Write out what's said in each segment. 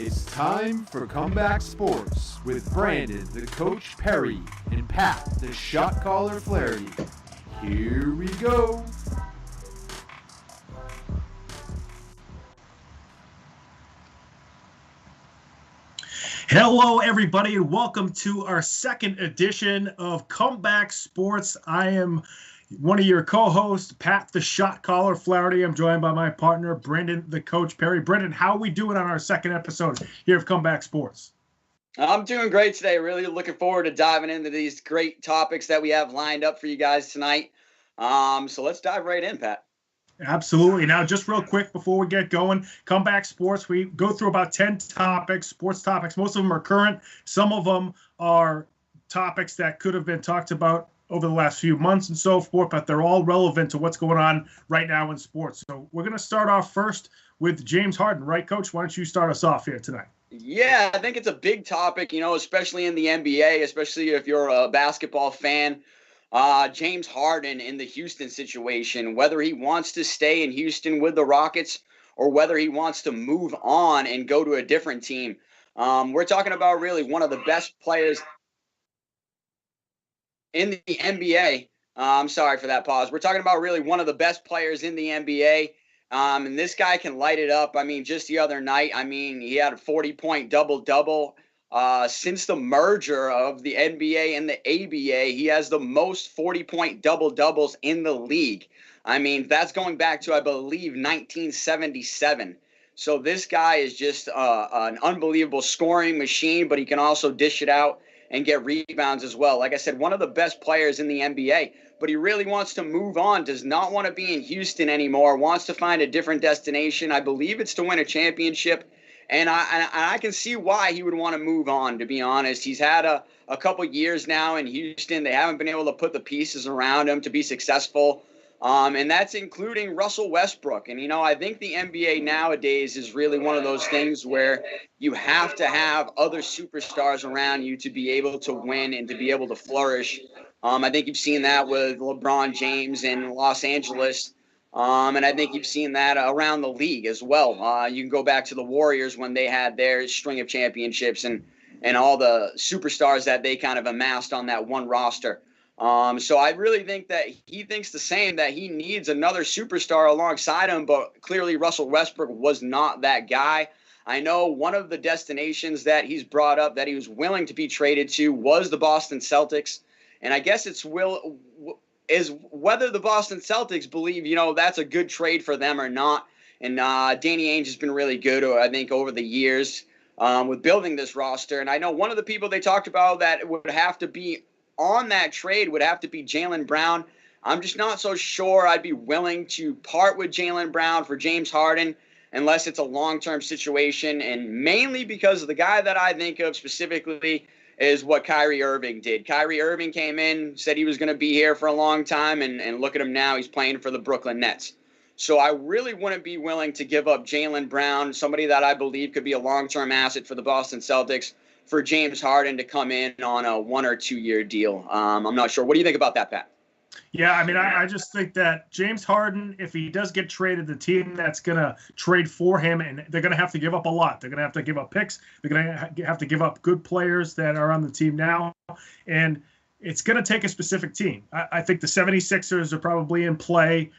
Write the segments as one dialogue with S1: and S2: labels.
S1: It's time for Comeback Sports with Brandon, the Coach Perry, and Pat, the Shot Caller Flaherty. Here we go.
S2: Hello, everybody, and welcome to our second edition of Comeback Sports. I am one of your co-hosts, Pat, the Shot Caller Flaherty. I'm joined by my partner, Brandon, the Coach Perry. Brandon, how are we doing on our second episode here of Comeback Sports?
S3: I'm doing great today. Really looking forward to diving into these great topics that we have lined up for you guys tonight. So let's dive right in, Pat.
S2: Absolutely. Now, just real quick before we get going, Comeback Sports, we go through about 10 topics, sports topics. Most of them are current. Some of them are topics that could have been talked about over the last few months and so forth, but they're all relevant to what's going on right now in sports. So we're going to start off first with James Harden, right, Coach? Why don't you start us off here tonight?
S3: Yeah, I think it's a big topic, especially in the NBA, especially if you're a basketball fan. James Harden in the Houston situation, whether he wants to stay in Houston with the Rockets or whether he wants to move on and go to a different team. We're talking about really one of the best players in the NBA. I'm sorry for that pause. We're talking about really one of the best players in the NBA. And this guy can light it up. I mean, just the other night, he had a 40-point double-double. Since the merger of the NBA and the ABA, he has the most 40-point double-doubles in the league. I mean, that's going back to, I believe, 1977. So this guy is just an unbelievable scoring machine, but he can also dish it out and get rebounds as well. Like I said, one of the best players in the NBA, but he really wants to move on, does not want to be in Houston anymore, wants to find a different destination. I believe it's to win a championship. And I can see why he would want to move on, to be honest. He's had a couple years now in Houston. They haven't been able to put the pieces around him to be successful. And that's including Russell Westbrook. And, I think the NBA nowadays is really one of those things where you have to have other superstars around you to be able to win and to be able to flourish. I think you've seen that with LeBron James in Los Angeles. And I think you've seen that around the league as well. You can go back to the Warriors when they had their string of championships and all the superstars that they kind of amassed on that one roster. So I really think that he thinks the same, that he needs another superstar alongside him, but clearly Russell Westbrook was not that guy. I know one of the destinations that he's brought up that he was willing to be traded to was the Boston Celtics. And I guess it's is whether the Boston Celtics believe, that's a good trade for them or not. And Danny Ainge has been really good, I think, over the years with building this roster. And I know one of the people they talked about that would have to be on that trade would have to be Jaylen Brown. I'm just not so sure I'd be willing to part with Jaylen Brown for James Harden unless it's a long-term situation, and mainly because of the guy that I think of specifically is what Kyrie Irving did. Kyrie Irving came in, said he was going to be here for a long time, and look at him now. He's playing for the Brooklyn Nets. So I really wouldn't be willing to give up Jaylen Brown, somebody that I believe could be a long-term asset for the Boston Celtics, for James Harden to come in on a 1 or 2 year deal. I'm not sure. What do you think about that, Pat?
S2: Yeah, I just think that James Harden, if he does get traded, the team that's going to trade for him, and they're going to have to give up a lot. They're going to have to give up picks. They're going to have to give up good players that are on the team now. And it's going to take a specific team. I think the 76ers are probably in play.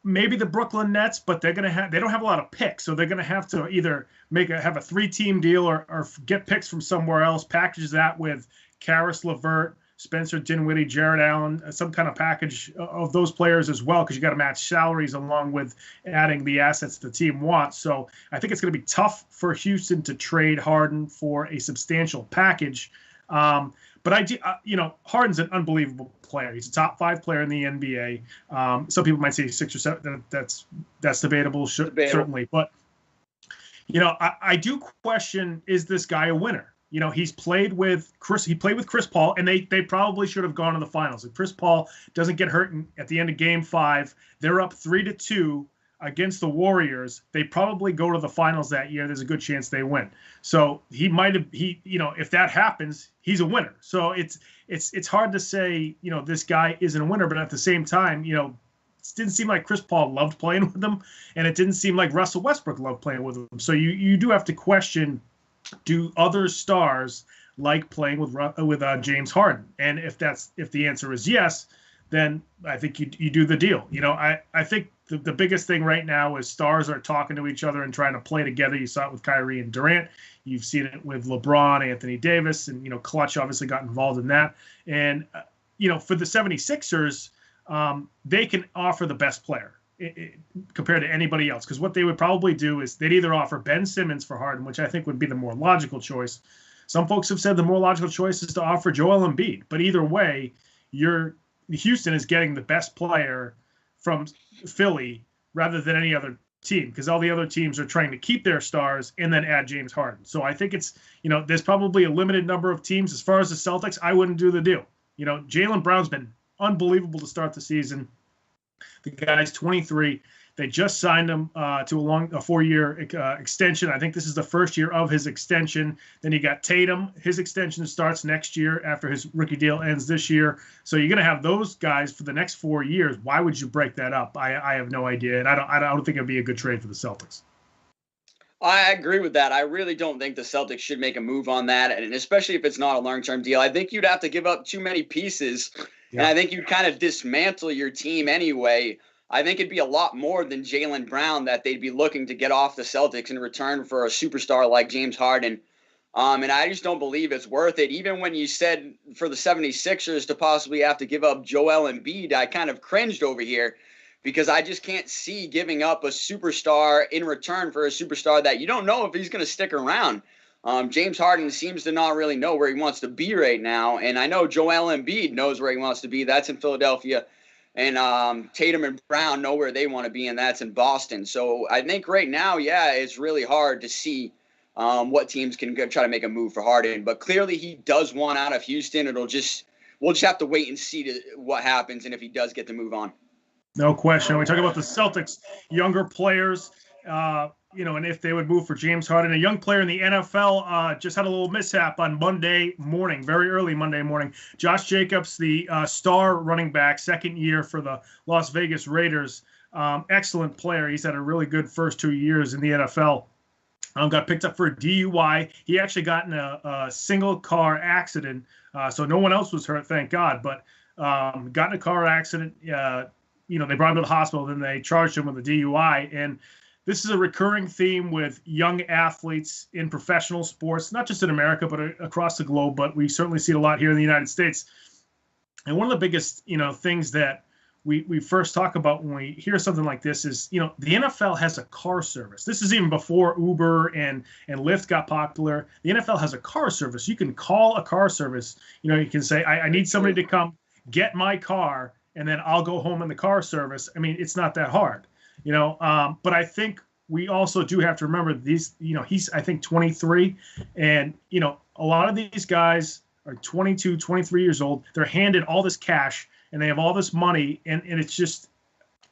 S2: Maybe the Brooklyn Nets, but they don't have a lot of picks, so they're going to have to either have a 3-team deal or get picks from somewhere else, package that with Karis LeVert, Spencer Dinwiddie, Jared Allen, some kind of package of those players as well, because you got to match salaries along with adding the assets the team wants. So I think it's going to be tough for Houston to trade Harden for a substantial package. But Harden's an unbelievable player. He's a top 5 player in the NBA. Some people might say 6 or 7. That's debatable, certainly. But I do question: is this guy a winner? He's played with Chris. He played with Chris Paul, and they probably should have gone to the finals. If Chris Paul doesn't get hurt at the end of Game 5, they're up 3-2 against the Warriors. They probably go to the finals that year. There's a good chance they win. So if that happens, he's a winner. So it's hard to say, this guy isn't a winner, but at the same time, didn't seem like Chris Paul loved playing with them, and it didn't seem like Russell Westbrook loved playing with them. So you do have to question, do other stars like playing with James Harden? And if the answer is yes, then I think you do the deal. I think the biggest thing right now is stars are talking to each other and trying to play together. You saw it with Kyrie and Durant. You've seen it with LeBron, Anthony Davis, and, Clutch obviously got involved in that. And, for the 76ers, they can offer the best player compared to anybody else. Because what they would probably do is they'd either offer Ben Simmons for Harden, which I think would be the more logical choice. Some folks have said the more logical choice is to offer Joel Embiid. But either way, Houston is getting the best player from Philly rather than any other team, because all the other teams are trying to keep their stars and then add James Harden. So I think it's, there's probably a limited number of teams. As far as the Celtics, I wouldn't do the deal. Jaylen Brown's been unbelievable to start the season. The guy's 23. They just signed him to a 4-year extension. I think this is the first year of his extension. Then you got Tatum. His extension starts next year after his rookie deal ends this year. So you're going to have those guys for the next 4 years. Why would you break that up? I have no idea, and I don't think it'd be a good trade for the Celtics.
S3: I agree with that. I really don't think the Celtics should make a move on that, and especially if it's not a long-term deal. I think you'd have to give up too many pieces, and I think you'd kind of dismantle your team anyway. I think it'd be a lot more than Jaylen Brown that they'd be looking to get off the Celtics in return for a superstar like James Harden. And I just don't believe it's worth it. Even when you said for the 76ers to possibly have to give up Joel Embiid, I kind of cringed over here because I just can't see giving up a superstar in return for a superstar that you don't know if he's going to stick around. James Harden seems to not really know where he wants to be right now. And I know Joel Embiid knows where he wants to be. That's in Philadelphia. And Tatum and Brown know where they want to be, and that's in Boston. So I think right now, it's really hard to see what teams can try to make a move for Harden. But clearly he does want out of Houston. We'll just have to wait and see what happens and if he does get to move on.
S2: No question. We talk about the Celtics, younger players, and if they would move for James Harden. A young player in the NFL just had a little mishap on Monday morning, very early Monday morning. Josh Jacobs, the star running back, second year for the Las Vegas Raiders. Excellent player. He's had a really good first 2 years in the NFL. Got picked up for a DUI. He actually got in a single car accident, so no one else was hurt, thank God. But got in a car accident. They brought him to the hospital, then they charged him with a DUI. And this is a recurring theme with young athletes in professional sports, not just in America, but across the globe. But we certainly see it a lot here in the United States. And one of the biggest, things that we first talk about when we hear something like this is, the NFL has a car service. This is even before Uber and Lyft got popular. The NFL has a car service. You can call a car service. You can say, I need somebody to come get my car, and then I'll go home in the car service. I mean, it's not that hard. But I think we also do have to remember these, he's, I think, 23. And, a lot of these guys are 22, 23 years old. They're handed all this cash and they have all this money. And it's just,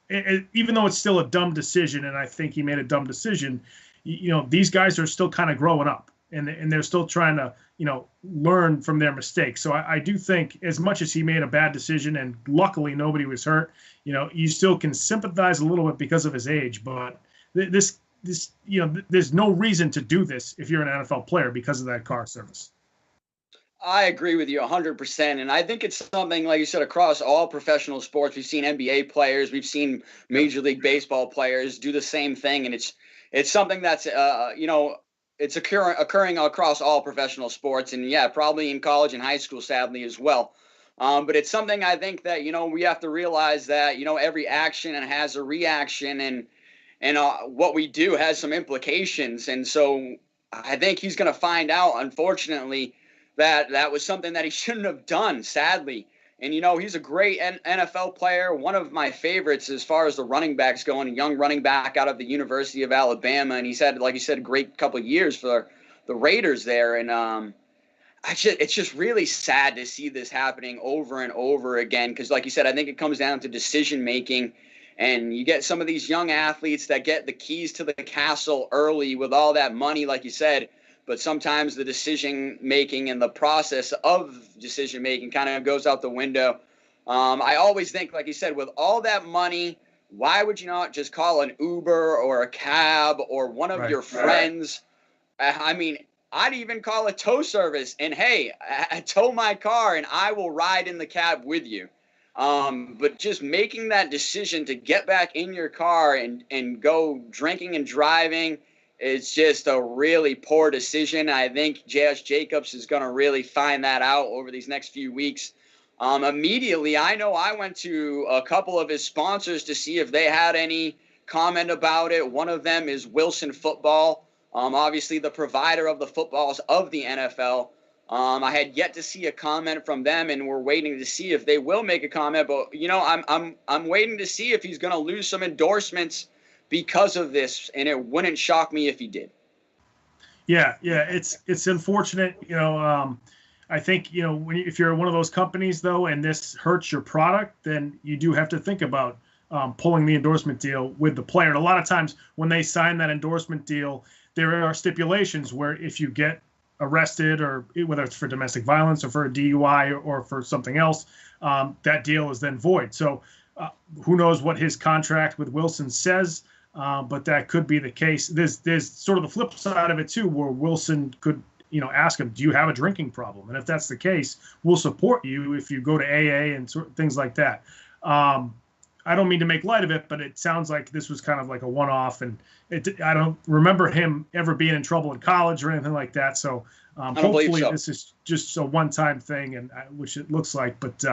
S2: even though it's still a dumb decision, and I think he made a dumb decision, these guys are still kind of growing up and they're still trying to, learn from their mistakes. So I do think as much as he made a bad decision and luckily nobody was hurt, you still can sympathize a little bit because of his age, but this, there's no reason to do this if you're an NFL player because of that car service.
S3: I agree with you 100%. And I think it's something, like you said, across all professional sports. We've seen NBA players, we've seen Major League Baseball players do the same thing. And it's something that's, it's occurring across all professional sports. And, probably in college and high school, sadly, as well. But it's something I think that, we have to realize that, every action has a reaction and what we do has some implications. And so I think he's going to find out, unfortunately, that was something that he shouldn't have done, sadly. And, he's a great NFL player, one of my favorites as far as the running backs going, a young running back out of the University of Alabama. And he's had, like you said, a great couple of years for the Raiders there. And it's just really sad to see this happening over and over again because, like you said, I think it comes down to decision-making. And you get some of these young athletes that get the keys to the castle early with all that money, like you said, but sometimes the decision-making and the process of decision-making kind of goes out the window. I always think, like you said, with all that money, why would you not just call an Uber or a cab or one of your friends? I mean, I'd even call a tow service and, hey, tow my car and I will ride in the cab with you. But just making that decision to get back in your car and go drinking and driving, it's just a really poor decision. I think J.S. Jacobs is going to really find that out over these next few weeks. Immediately, I know I went to a couple of his sponsors to see if they had any comment about it. One of them is Wilson Football, obviously the provider of the footballs of the NFL. I had yet to see a comment from them, and we're waiting to see if they will make a comment. But I'm waiting to see if he's going to lose some endorsements because of this, and it wouldn't shock me if he did.
S2: Yeah, it's unfortunate. I think if you're one of those companies though, and this hurts your product, then you do have to think about pulling the endorsement deal with the player. And a lot of times when they sign that endorsement deal, there are stipulations where if you get arrested, or whether it's for domestic violence or for a DUI or for something else, that deal is then void. So who knows what his contract with Wilson says, but that could be the case. There's sort of the flip side of it too, where Wilson could ask him, do you have a drinking problem? And if that's the case, we'll support you if you go to AA and things like that. I don't mean to make light of it, but it sounds like this was kind of like a one-off, and I don't remember him ever being in trouble in college or anything like that. So hopefully this is just a one-time thing, and which it looks like. But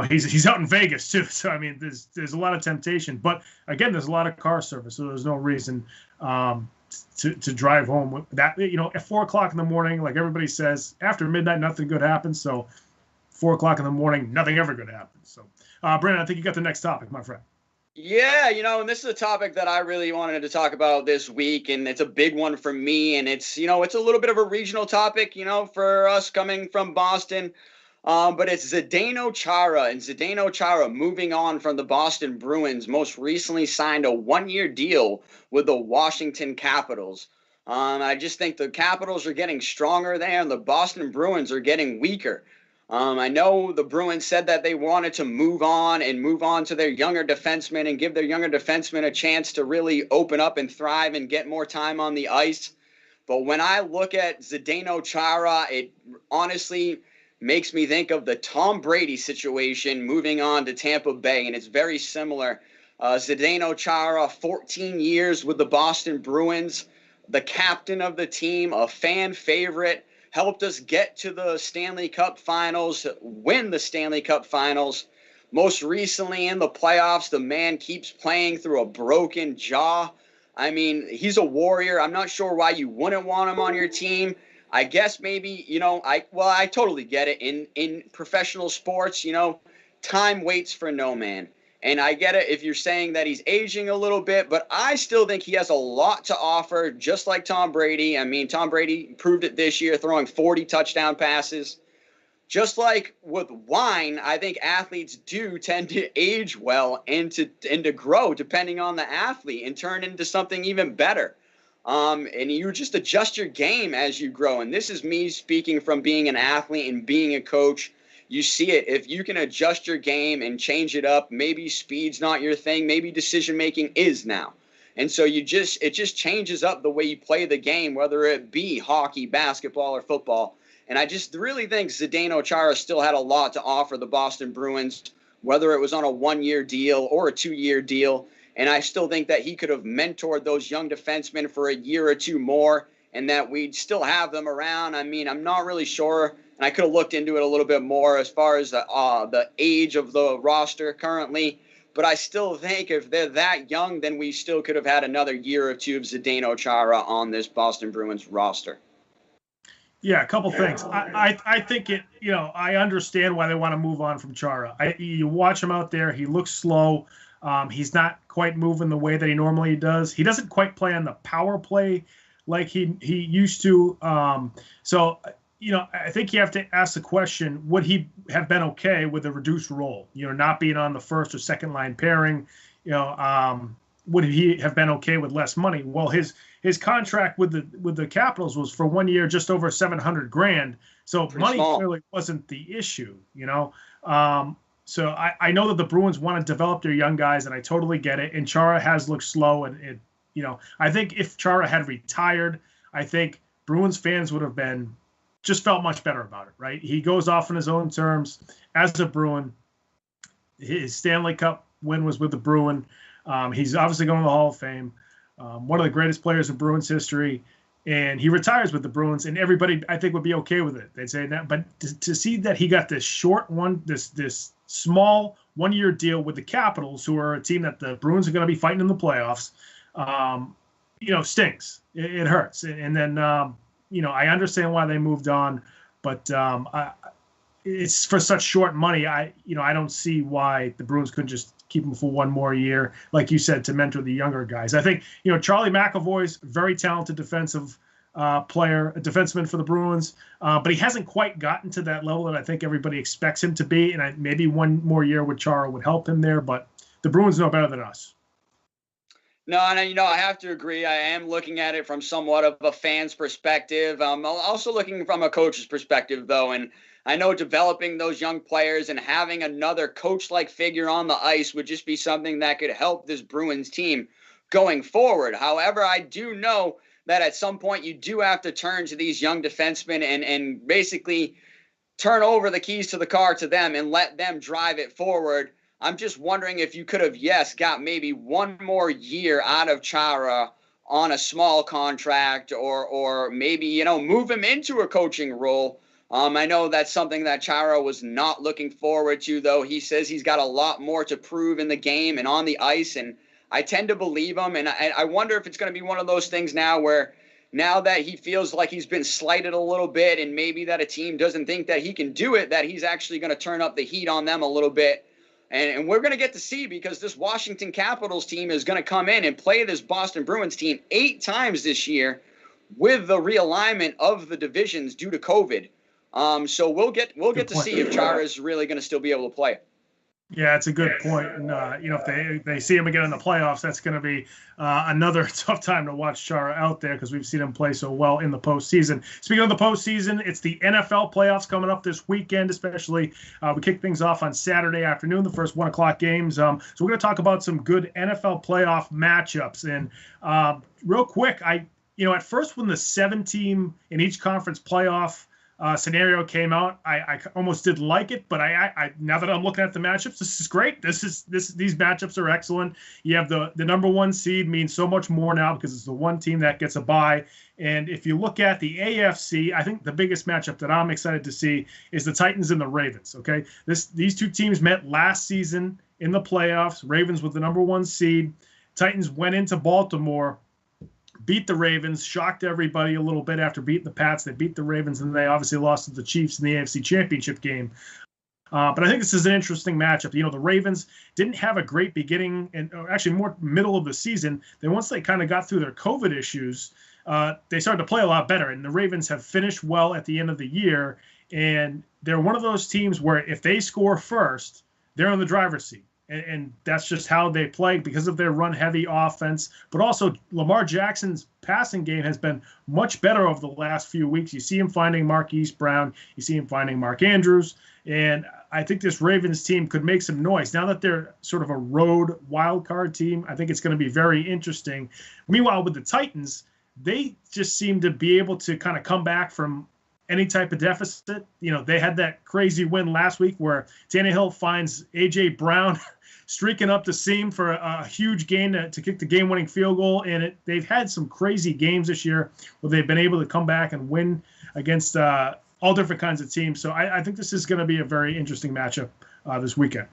S2: he's out in Vegas too, so I mean, there's a lot of temptation. But again, there's a lot of car service, so there's no reason to drive home with that. At 4 o'clock in the morning, like everybody says, after midnight, nothing good happens. So 4 o'clock in the morning, nothing ever good happens. So, Brandon, I think you got the next topic, my friend.
S3: Yeah, and this is a topic that I really wanted to talk about this week, and it's a big one for me, and it's a little bit of a regional topic, for us coming from Boston, but it's ZEDENO CHARA, and ZEDENO CHARA moving on from the Boston Bruins, most recently signed a one-year deal with the Washington Capitals. I just think the Capitals are getting stronger there, and the Boston Bruins are getting weaker. I know the Bruins said that they wanted to move on to their younger defensemen and give their younger defensemen a chance to really open up and thrive and get more time on the ice. But when I look at ZEDENO CHARA, it honestly makes me think of the Tom Brady situation moving on to Tampa Bay, and it's very similar. ZEDENO CHARA, 14 years with the Boston Bruins, the captain of the team, a fan favorite, helped us get to the Stanley Cup Finals, win the Stanley Cup Finals. Most recently in the playoffs, the man keeps playing through a broken jaw. I mean, he's a warrior. I'm not sure why you wouldn't want him on your team. I guess maybe, I totally get it. In professional sports, time waits for no man. And I get it if you're saying that he's aging a little bit, but I still think he has a lot to offer, just like Tom Brady. I mean, Tom Brady proved it this year, throwing 40 touchdown passes. Just like with wine, I think athletes do tend to age well and to grow depending on the athlete and turn into something even better. And you just adjust your game as you grow. And this is me speaking from being an athlete and being a coach. You see it. If you can adjust your game and change it up, maybe speed's not your thing. Maybe decision-making is now. And so it just changes up the way you play the game, whether it be hockey, basketball, or football. And I just really think ZEDENO CHARA still had a lot to offer the Boston Bruins, whether it was on a one-year deal or a two-year deal. And I still think that he could have mentored those young defensemen for a year or two more and that we'd still have them around. I mean, I'm not really sure. And I could have looked into it a little bit more as far as the age of the roster currently. But I still think if they're that young, then we still could have had another year or two of ZEDENO CHARA on this Boston Bruins roster.
S2: Yeah, a couple things. I think I understand why they want to move on from CHARA. You watch him out there. He looks slow. He's not quite moving the way that he normally does. He doesn't quite play on the power play like he used to. I think you have to ask the question, would he have been okay with a reduced role? Not being on the first or second line pairing, would he have been okay with less money? Well, his contract with the Capitals was for 1 year, just over $700,000. So money clearly wasn't the issue, So I know that the Bruins want to develop their young guys, and I totally get it. And Chara has looked slow, and I think if Chara had retired, I think Bruins fans would have just felt much better about it, right? He goes off on his own terms as a Bruin. His Stanley Cup win was with the Bruin. He's obviously going to the Hall of Fame. One of the greatest players in Bruins history. And he retires with the Bruins, and everybody, I think, would be okay with it. They'd say that. But to see that he got this short one, this small one-year deal with the Capitals, who are a team that the Bruins are going to be fighting in the playoffs, stinks. It hurts. And then, I understand why they moved on, but it's for such short money. I don't see why the Bruins couldn't just keep him for one more year, like you said, to mentor the younger guys. I think, Charlie McAvoy's very talented defensive player, a defenseman for the Bruins, but he hasn't quite gotten to that level that I think everybody expects him to be, and maybe one more year with Chara would help him there, but the Bruins know better than us.
S3: No, and I have to agree. I am looking at it from somewhat of a fan's perspective. I'm also looking from a coach's perspective, though, and I know developing those young players and having another coach-like figure on the ice would just be something that could help this Bruins team going forward. However, I do know that at some point you do have to turn to these young defensemen and basically turn over the keys to the car to them and let them drive it forward. I'm just wondering if you could have, got maybe one more year out of Chara on a small contract or maybe, move him into a coaching role. I know that's something that Chara was not looking forward to, though. He says he's got a lot more to prove in the game and on the ice, and I tend to believe him. And I wonder if it's going to be one of those things now where now that he feels like he's been slighted a little bit and maybe that a team doesn't think that he can do it, that he's actually going to turn up the heat on them a little bit. And we're going to get to see, because this Washington Capitals team is going to come in and play this Boston Bruins team 8 times this year with the realignment of the divisions due to COVID. So we'll get to see if Chara is really going to still be able to play.
S2: Yeah, it's a good point. And, if they see him again in the playoffs, that's going to be another tough time to watch Chara out there, because we've seen him play so well in the postseason. Speaking of the postseason, it's the NFL playoffs coming up this weekend, especially. We kick things off on Saturday afternoon, the first 1 o'clock games. So we're going to talk about some good NFL playoff matchups. And real quick, at first when the 7-team in each conference playoff scenario came out, I almost didn't like it, but I now that I'm looking at the matchups, this is great. These matchups are excellent. You have the number 1 seed means so much more now because it's the one team that gets a bye. And if you look at the AFC, I think the biggest matchup that I'm excited to see is the Titans and the Ravens. Okay, these two teams met last season in the playoffs. Ravens with the number 1 seed. Titans went into Baltimore, beat the Ravens, shocked everybody a little bit after beating the Pats. They beat the Ravens, and they obviously lost to the Chiefs in the AFC Championship game. But I think this is an interesting matchup. The Ravens didn't have a great beginning, or actually more middle of the season. Then once they kind of got through their COVID issues, they started to play a lot better. And the Ravens have finished well at the end of the year. And they're one of those teams where if they score first, they're in the driver's seat. And that's just how they play because of their run-heavy offense. But also, Lamar Jackson's passing game has been much better over the last few weeks. You see him finding Marquise Brown. You see him finding Mark Andrews. And I think this Ravens team could make some noise. Now that they're sort of a road wildcard team, I think it's going to be very interesting. Meanwhile, with the Titans, they just seem to be able to kind of come back from any type of deficit. They had that crazy win last week where Tannehill finds A.J. Brown streaking up the seam for a huge gain to kick the game-winning field goal. And they've had some crazy games this year where they've been able to come back and win against all different kinds of teams. So I think this is going to be a very interesting matchup this weekend.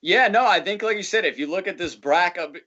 S3: Yeah, no, I think, like you said, if you look at this bracket,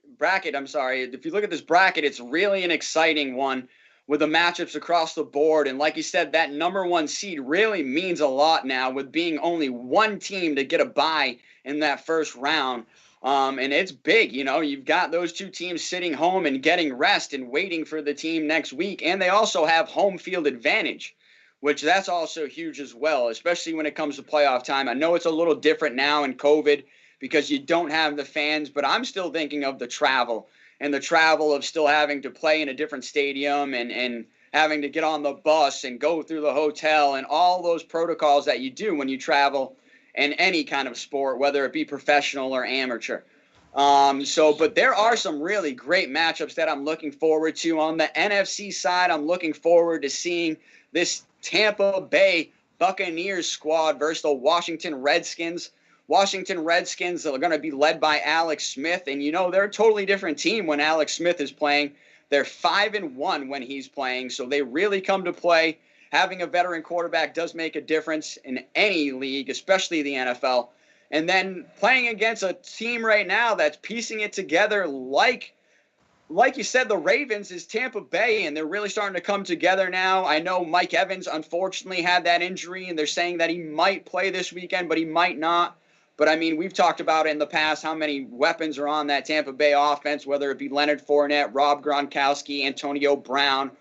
S3: it's really an exciting one with the matchups across the board. And like you said, that number 1 seed really means a lot now, with being only one team to get a bye in that first round. And it's big. You've got those 2 teams sitting home and getting rest and waiting for the team next week. And they also have home field advantage, which that's also huge as well, especially when it comes to playoff time. I know it's a little different now in COVID because you don't have the fans, but I'm still thinking of the travel of still having to play in a different stadium and having to get on the bus and go through the hotel and all those protocols that you do when you travel in any kind of sport, whether it be professional or amateur. But there are some really great matchups that I'm looking forward to. On the NFC side, I'm looking forward to seeing this Tampa Bay Buccaneers squad versus the Washington Redskins. Washington Redskins are going to be led by Alex Smith, and they're a totally different team when Alex Smith is playing. They're 5-1 when he's playing, so they really come to play. Having a veteran quarterback does make a difference in any league, especially the NFL. And then playing against a team right now that's piecing it together like you said, the Ravens, is Tampa Bay, and they're really starting to come together now. I know Mike Evans unfortunately had that injury, and they're saying that he might play this weekend, but he might not. But, I mean, we've talked about in the past how many weapons are on that Tampa Bay offense, whether it be Leonard Fournette, Rob Gronkowski, Antonio Brown,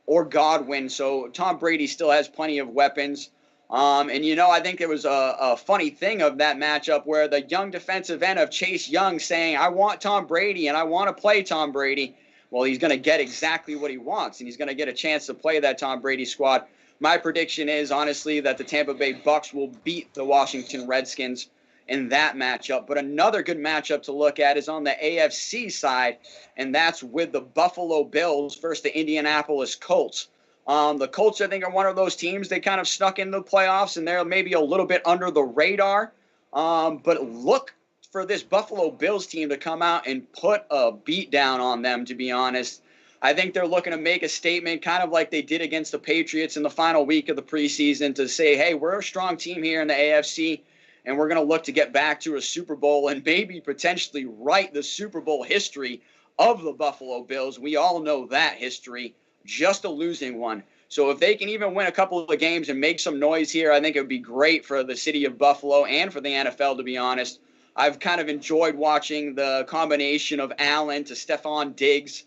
S3: or Godwin. So Tom Brady still has plenty of weapons. I think there was a funny thing of that matchup where the young defensive end of Chase Young saying, I want Tom Brady and I want to play Tom Brady. Well, he's going to get exactly what he wants, and he's going to get a chance to play that Tom Brady squad. My prediction is, honestly, that the Tampa Bay Bucs will beat the Washington Redskins in that matchup. But another good matchup to look at is on the AFC side, and that's with the Buffalo Bills versus the Indianapolis Colts. The Colts, I think, are one of those teams. They kind of snuck into the playoffs, and they're maybe a little bit under the radar. But look for this Buffalo Bills team to come out and put a beat down on them, to be honest. I think they're looking to make a statement, kind of like they did against the Patriots in the final week of the preseason, to say, hey, we're a strong team here in the AFC, and we're going to look to get back to a Super Bowl and maybe potentially write the Super Bowl history of the Buffalo Bills. We all know that history, just a losing one. So if they can even win a couple of games and make some noise here, I think it would be great for the city of Buffalo and for the NFL, to be honest. I've kind of enjoyed watching the combination of Allen to Stephon Diggs,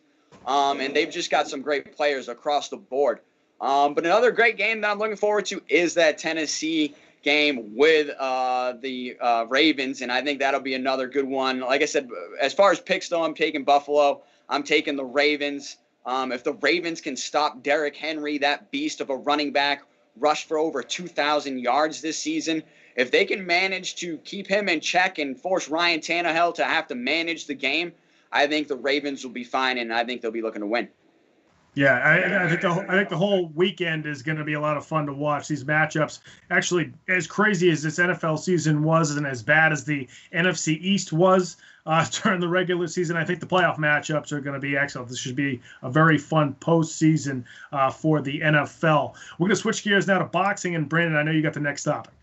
S3: and they've just got some great players across the board. But another great game that I'm looking forward to is that Tennessee game with the Ravens, and I think that'll be another good one. Like I said, as far as picks, though, I'm taking Buffalo. I'm taking the Ravens. If the Ravens can stop Derrick Henry, that beast of a running back, rushed for over 2,000 yards this season, if they can manage to keep him in check and force Ryan Tannehill to have to manage the game, I think the Ravens will be fine, and I think they'll be looking to win.
S2: Yeah, I think the whole weekend is going to be a lot of fun to watch. These matchups, actually, as crazy as this NFL season was and as bad as the NFC East was during the regular season, I think the playoff matchups are going to be excellent. This should be a very fun postseason for the NFL. We're going to switch gears now to boxing, and Brandon, I know you got the next topic.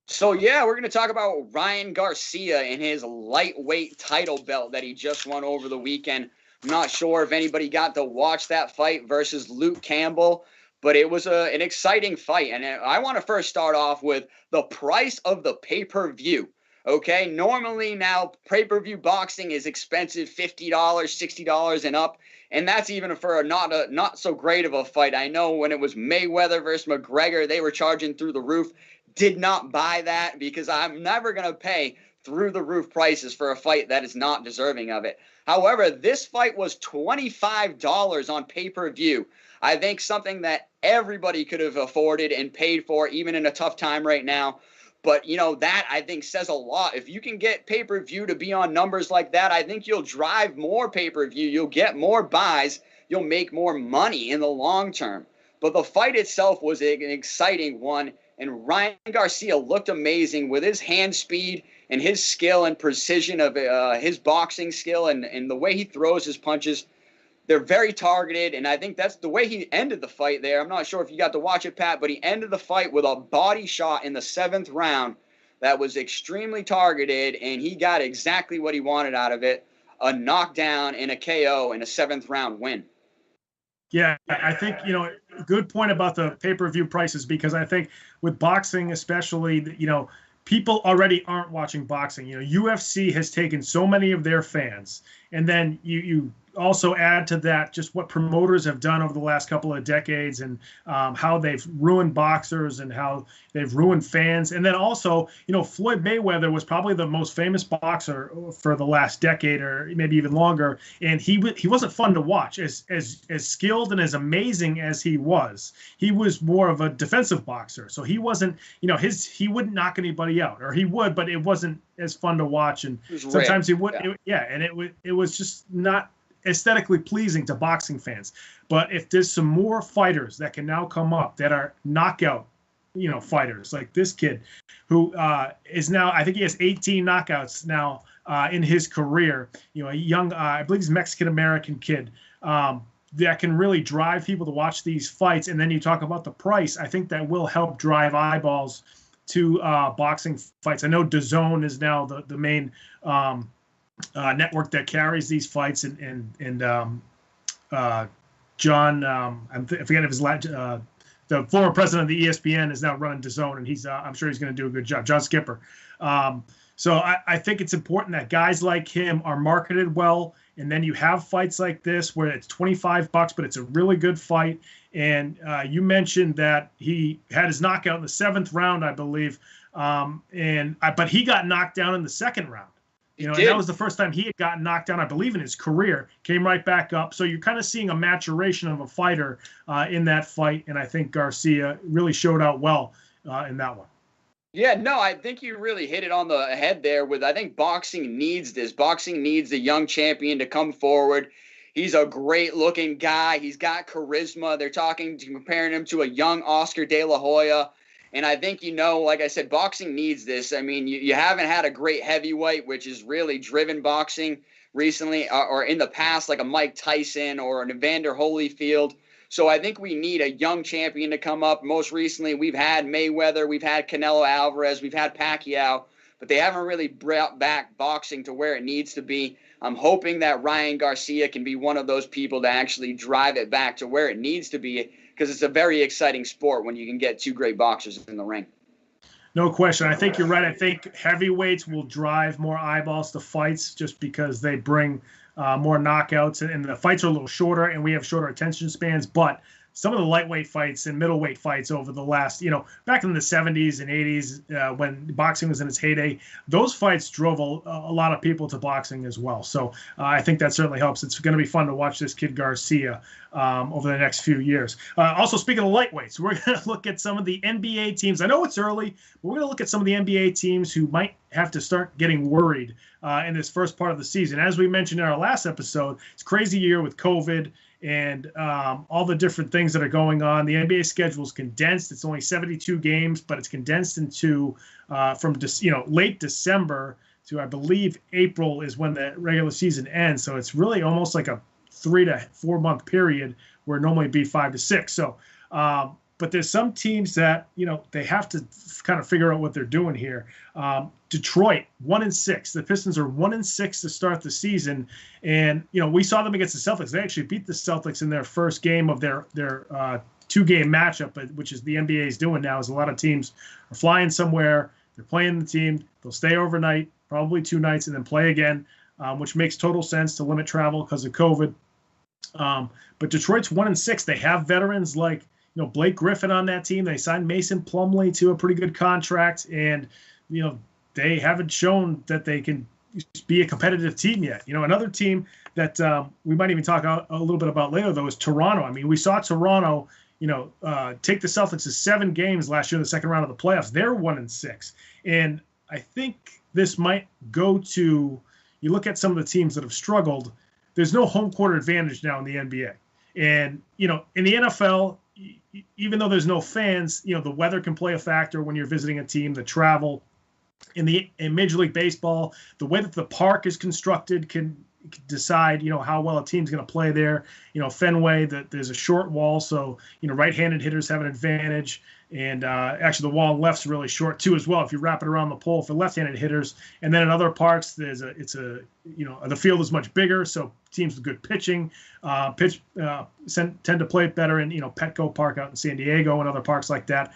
S3: So, yeah, we're going to talk about Ryan Garcia and his lightweight title belt that he just won over the weekend. I'm not sure if anybody got to watch that fight versus Luke Campbell, but it was an exciting fight. And I want to first start off with the price of the pay-per-view. Okay, normally now pay-per-view boxing is expensive, $50, $60 and up, and that's even for a not so great of a fight. I know when it was Mayweather versus McGregor, they were charging through the roof. Did not buy that because I'm never going to pay through the roof prices for a fight that is not deserving of it. However, this fight was $25 on pay-per-view. I think something that everybody could have afforded and paid for, even in a tough time right now. But, that I think says a lot. If you can get pay-per-view to be on numbers like that, I think you'll drive more pay-per-view. You'll get more buys. You'll make more money in the long term. But the fight itself was an exciting one. And Ryan Garcia looked amazing with his hand speed and his skill and precision of his boxing skill and the way he throws his punches. They're very targeted, and I think that's the way he ended the fight there. I'm not sure if you got to watch it, Pat, but he ended the fight with a body shot in the 7th round that was extremely targeted, and he got exactly what he wanted out of it, a knockdown and a KO in a 7th round win.
S2: Yeah, I think, good point about the pay-per-view prices, because I think with boxing especially, people already aren't watching boxing. UFC has taken so many of their fans, and then you also add to that just what promoters have done over the last couple of decades, and how they've ruined boxers and how they've ruined fans. And then also, Floyd Mayweather was probably the most famous boxer for the last decade or maybe even longer. And he wasn't fun to watch. As skilled and as amazing as he was more of a defensive boxer. So he wasn't, he wouldn't knock anybody out, or he would, but it wasn't as fun to watch. And sometimes he would, and it was just not aesthetically pleasing to boxing fans. But if there's some more fighters that can now come up that are knockout, fighters like this kid who is now, I think he has 18 knockouts now in his career, a young, I believe he's a Mexican-American kid that can really drive people to watch these fights. And then you talk about the price. I think that will help drive eyeballs to boxing fights. I know DAZN is now the main network that carries these fights, and John, I forget if his the former president of the ESPN is now running DAZN, and he's I'm sure he's going to do a good job. John Skipper. So I think it's important that guys like him are marketed well, and then you have fights like this where it's $25, but it's a really good fight. And you mentioned that he had his knockout in the 7th round, I believe, but he got knocked down in the 2nd round. And that was the first time he had gotten knocked down, I believe, in his career. Came right back up. So you're kind of seeing a maturation of a fighter in that fight, and I think Garcia really showed out well in that one.
S3: Yeah, no, I think you really hit it on the head there with, I think boxing needs this. Boxing needs the young champion to come forward. He's a great-looking guy. He's got charisma. They're comparing him to a young Oscar De La Hoya. And I think, like I said, boxing needs this. I mean, you haven't had a great heavyweight, which has really driven boxing recently, or in the past, like a Mike Tyson or an Evander Holyfield. So I think we need a young champion to come up. Most recently, we've had Mayweather, we've had Canelo Alvarez, we've had Pacquiao, but they haven't really brought back boxing to where it needs to be. I'm hoping that Ryan Garcia can be one of those people to actually drive it back to where it needs to be, because it's a very exciting sport when you can get 2 great boxers in the ring.
S2: No question. I think you're right. I think heavyweights will drive more eyeballs to fights just because they bring more knockouts, and the fights are a little shorter, and we have shorter attention spans. But some of the lightweight fights and middleweight fights over the last, back in the 70s and 80s, when boxing was in its heyday, those fights drove a lot of people to boxing as well. So I think that certainly helps. It's going to be fun to watch this kid Garcia over the next few years. Also, speaking of lightweights, we're going to look at some of the NBA teams. I know it's early, but we're going to look at some of the NBA teams who might have to start getting worried in this first part of the season. As we mentioned in our last episode, it's a crazy year with COVID and all the different things that are going on. The NBA schedule is condensed. It's only 72 games, but it's condensed into from late December to, I believe, April is when the regular season ends. So it's really almost like a 3 to 4 month period where it normally be 5 to 6. So, but there's some teams that, they have to kind of figure out what they're doing here. Detroit, 1-6. The Pistons are 1-6 to start the season. And, we saw them against the Celtics. They actually beat the Celtics in their first game of their 2-game matchup, which is the NBA is doing now, is a lot of teams are flying somewhere. They're playing the team. They'll stay overnight, probably 2 nights, and then play again, which makes total sense to limit travel because of COVID. But Detroit's 1-6. They have veterans like, Blake Griffin on that team. They signed Mason Plumlee to a pretty good contract, and, they haven't shown that they can be a competitive team yet. Another team that we might even talk a little bit about later, though, is Toronto. I mean, we saw Toronto, take the Celtics to 7 games last year in the second round of the playoffs. They're 1-6. And I think this might go to, you look at some of the teams that have struggled, there's no home court advantage now in the NBA. And, in the NFL, even though there's no fans, the weather can play a factor when you're visiting a team, the travel. In Major League Baseball, the way that the park is constructed can decide, how well a team's going to play there. Fenway, there's a short wall, so, right-handed hitters have an advantage. And actually, the wall on left's really short, too, as well, if you wrap it around the pole for left-handed hitters. And then in other parks, the field is much bigger, so teams with good pitching tend to play it better in, Petco Park out in San Diego and other parks like that.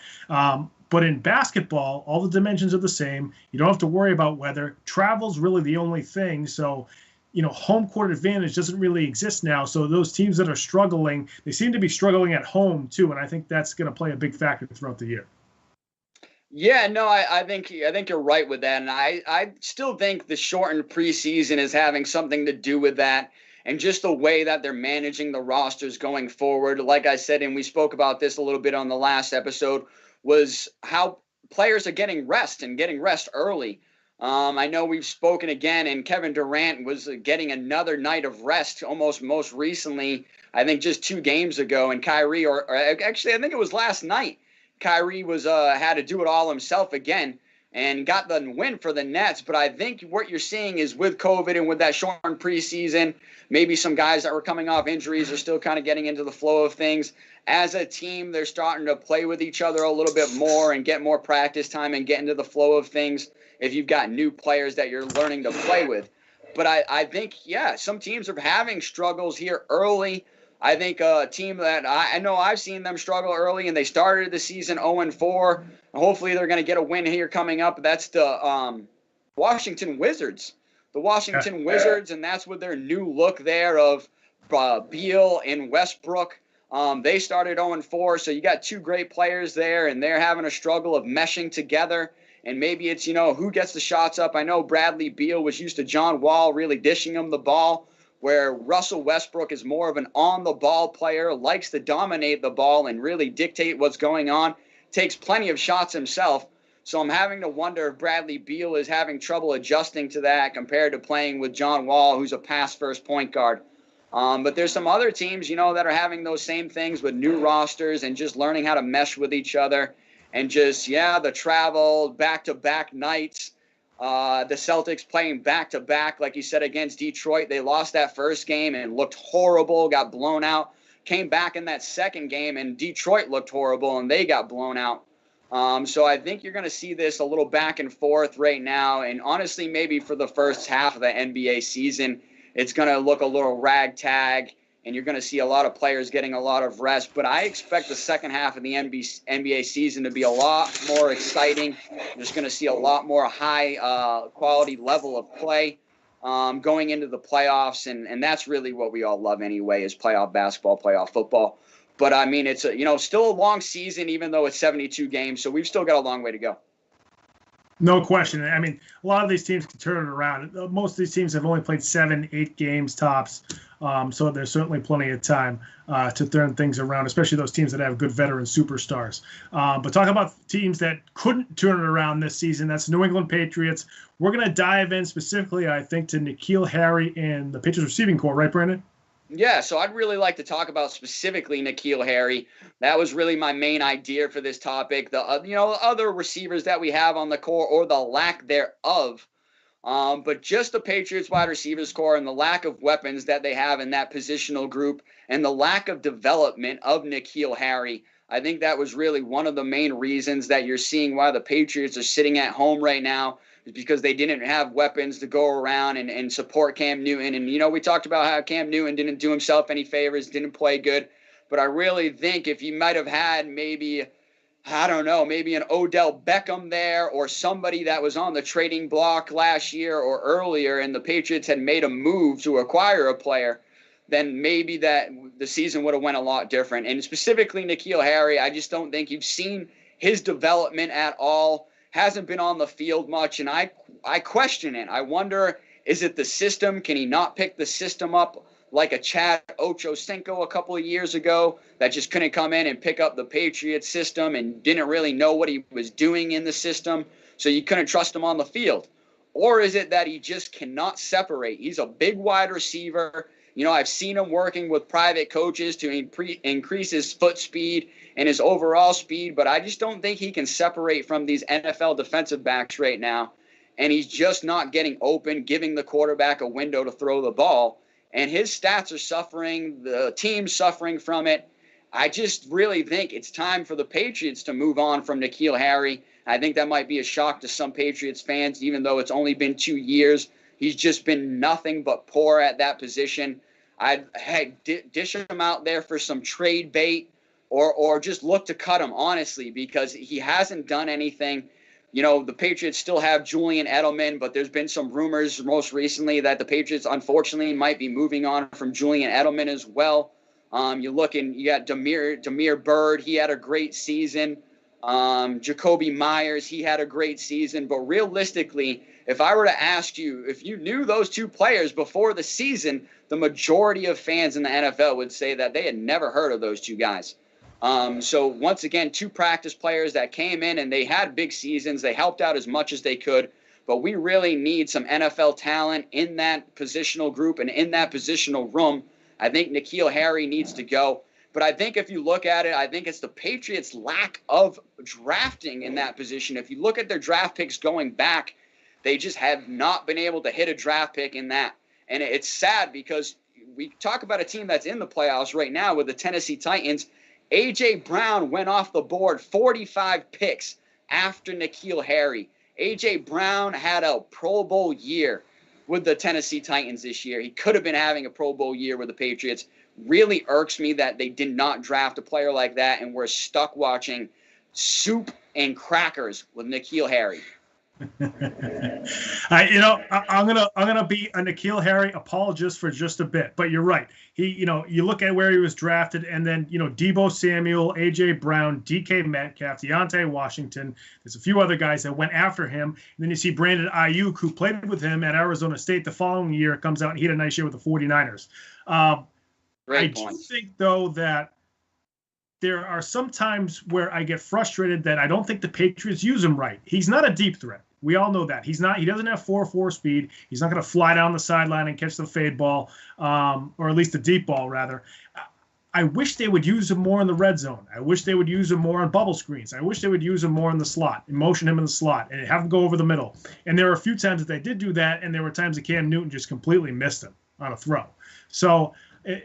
S2: But in basketball, all the dimensions are the same. You don't have to worry about weather. Travel's really the only thing. So home court advantage doesn't really exist now. So those teams that are struggling, they seem to be struggling at home too. And I think that's going to play a big factor throughout the year.
S3: Yeah, no, I think you're right with that. And I still think the shortened preseason is having something to do with that. And just the way that they're managing the rosters going forward. Like I said, and we spoke about this a little bit on the last episode, was how players are getting rest and getting rest early. I know we've spoken again, and Kevin Durant was getting another night of rest almost most recently, I think just 2 games ago. And Kyrie, or actually, I think it was last night, Kyrie was had to do it all himself again and got the win for the Nets. But I think what you're seeing is with COVID and with that shortened preseason, maybe some guys that were coming off injuries are still kind of getting into the flow of things. As a team, they're starting to play with each other a little bit more and get more practice time and get into the flow of things if you've got new players that you're learning to play with. But I think, yeah, some teams are having struggles here early. I think a team that I know I've seen them struggle early, and they started the season 0-4. Hopefully they're going to get a win here coming up. That's the Washington Wizards. The Washington Wizards, and that's with their new look there of Beal and Westbrook. They started 0-4, so you got 2 great players there, and they're having a struggle of meshing together. And maybe it's, who gets the shots up. I know Bradley Beal was used to John Wall really dishing him the ball, where Russell Westbrook is more of an on-the-ball player, likes to dominate the ball and really dictate what's going on, takes plenty of shots himself. So I'm having to wonder if Bradley Beal is having trouble adjusting to that compared to playing with John Wall, who's a pass-first point guard. But there's some other teams, that are having those same things with new rosters and just learning how to mesh with each other. And just, the travel, back-to-back nights. The Celtics playing back-to-back, like you said, against Detroit. They lost that first game and looked horrible, got blown out. Came back in that second game, and Detroit looked horrible, and they got blown out. So I think you're going to see this a little back and forth right now. And honestly, maybe for the first half of the NBA season, it's going to look a little ragtag, and you're going to see a lot of players getting a lot of rest. But I expect the second half of the NBA season to be a lot more exciting. You're just going to see a lot more high quality level of play going into the playoffs. And that's really what we all love anyway, is playoff basketball, playoff football. But, I mean, it's still a long season, even though it's 72 games. So we've still got a long way to go.
S2: No question. I mean, a lot of these teams can turn it around. Most of these teams have only played 7-8 games tops. So there's certainly plenty of time to turn things around, especially those teams that have good veteran superstars. But talk about teams that couldn't turn it around this season. That's New England Patriots. We're going to dive in specifically, I think, to NKEAL Harry and the Patriots receiving corps, right, Brandon?
S3: Yeah, so I'd really like to talk about specifically NKEAL Harry. That was really my main idea for this topic. The other receivers that we have on the core, or the lack thereof, but just the Patriots wide receivers core and the lack of weapons that they have in that positional group and the lack of development of NKEAL Harry. I think that was really one of the main reasons that you're seeing why the Patriots are sitting at home right now, is because they didn't have weapons to go around and support Cam Newton. And, we talked about how Cam Newton didn't do himself any favors, didn't play good. But I really think if you might have had maybe an Odell Beckham there, or somebody that was on the trading block last year or earlier, and the Patriots had made a move to acquire a player, then maybe that the season would have went a lot different. And specifically NKEAL Harry, I just don't think you've seen his development at all. Hasn't been on the field much, and I question it. I wonder, is it the system? Can he not pick the system up like a Chad Ochocinco a couple of years ago that just couldn't come in and pick up the Patriots system and didn't really know what he was doing in the system, so you couldn't trust him on the field? Or is it that he just cannot separate? He's a big wide receiver. I've seen him working with private coaches to increase his foot speed and his overall speed, but I just don't think he can separate from these NFL defensive backs right now. And he's just not getting open, giving the quarterback a window to throw the ball. And his stats are suffering, the team's suffering from it. I just really think it's time for the Patriots to move on from NKEAL Harry. I think that might be a shock to some Patriots fans, even though it's only been 2 years. He's just been nothing but poor at that position. I'd dish him out there for some trade bait, or just look to cut him, honestly, because he hasn't done anything. The Patriots still have Julian Edelman, but there's been some rumors most recently that the Patriots, unfortunately, might be moving on from Julian Edelman as well. You got Demir Bird. He had a great season. Jacoby Myers, he had a great season. But realistically, if I were to ask you, if you knew those two players before the season, the majority of fans in the NFL would say that they had never heard of those two guys. So once again, two practice players that came in and they had big seasons. They helped out as much as they could. But we really need some NFL talent in that positional group and in that positional room. I think NKEAL Harry needs to go. But I think if you look at it, I think it's the Patriots' lack of drafting in that position. If you look at their draft picks going back, they just have not been able to hit a draft pick in that. And it's sad because we talk about a team that's in the playoffs right now with the Tennessee Titans. A.J. Brown went off the board 45 picks after NKEAL Harry. A.J. Brown had a Pro Bowl year with the Tennessee Titans this year. He could have been having a Pro Bowl year with the Patriots. Really irks me that they did not draft a player like that, and we're stuck watching soup and crackers with NKEAL Harry.
S2: I'm gonna be a NKEAL Harry apologist for just a bit, but you're right. You look at where he was drafted, and then Deebo Samuel, AJ Brown, DK Metcalf, Deontay Washington. There's a few other guys that went after him, and then you see Brandon Ayuk, who played with him at Arizona State the following year, comes out and he had a nice year with the 49ers. I do think though that there are some times where I get frustrated that I don't think the Patriots use him right. He's not a deep threat. We all know that. He doesn't have 4.4 speed. He's not going to fly down the sideline and catch the fade ball, or at least the deep ball, rather. I wish they would use him more in the red zone. I wish they would use him more on bubble screens. I wish they would use him more in the slot and motion him in the slot and have him go over the middle. And there were a few times that they did do that, and there were times that Cam Newton just completely missed him on a throw. So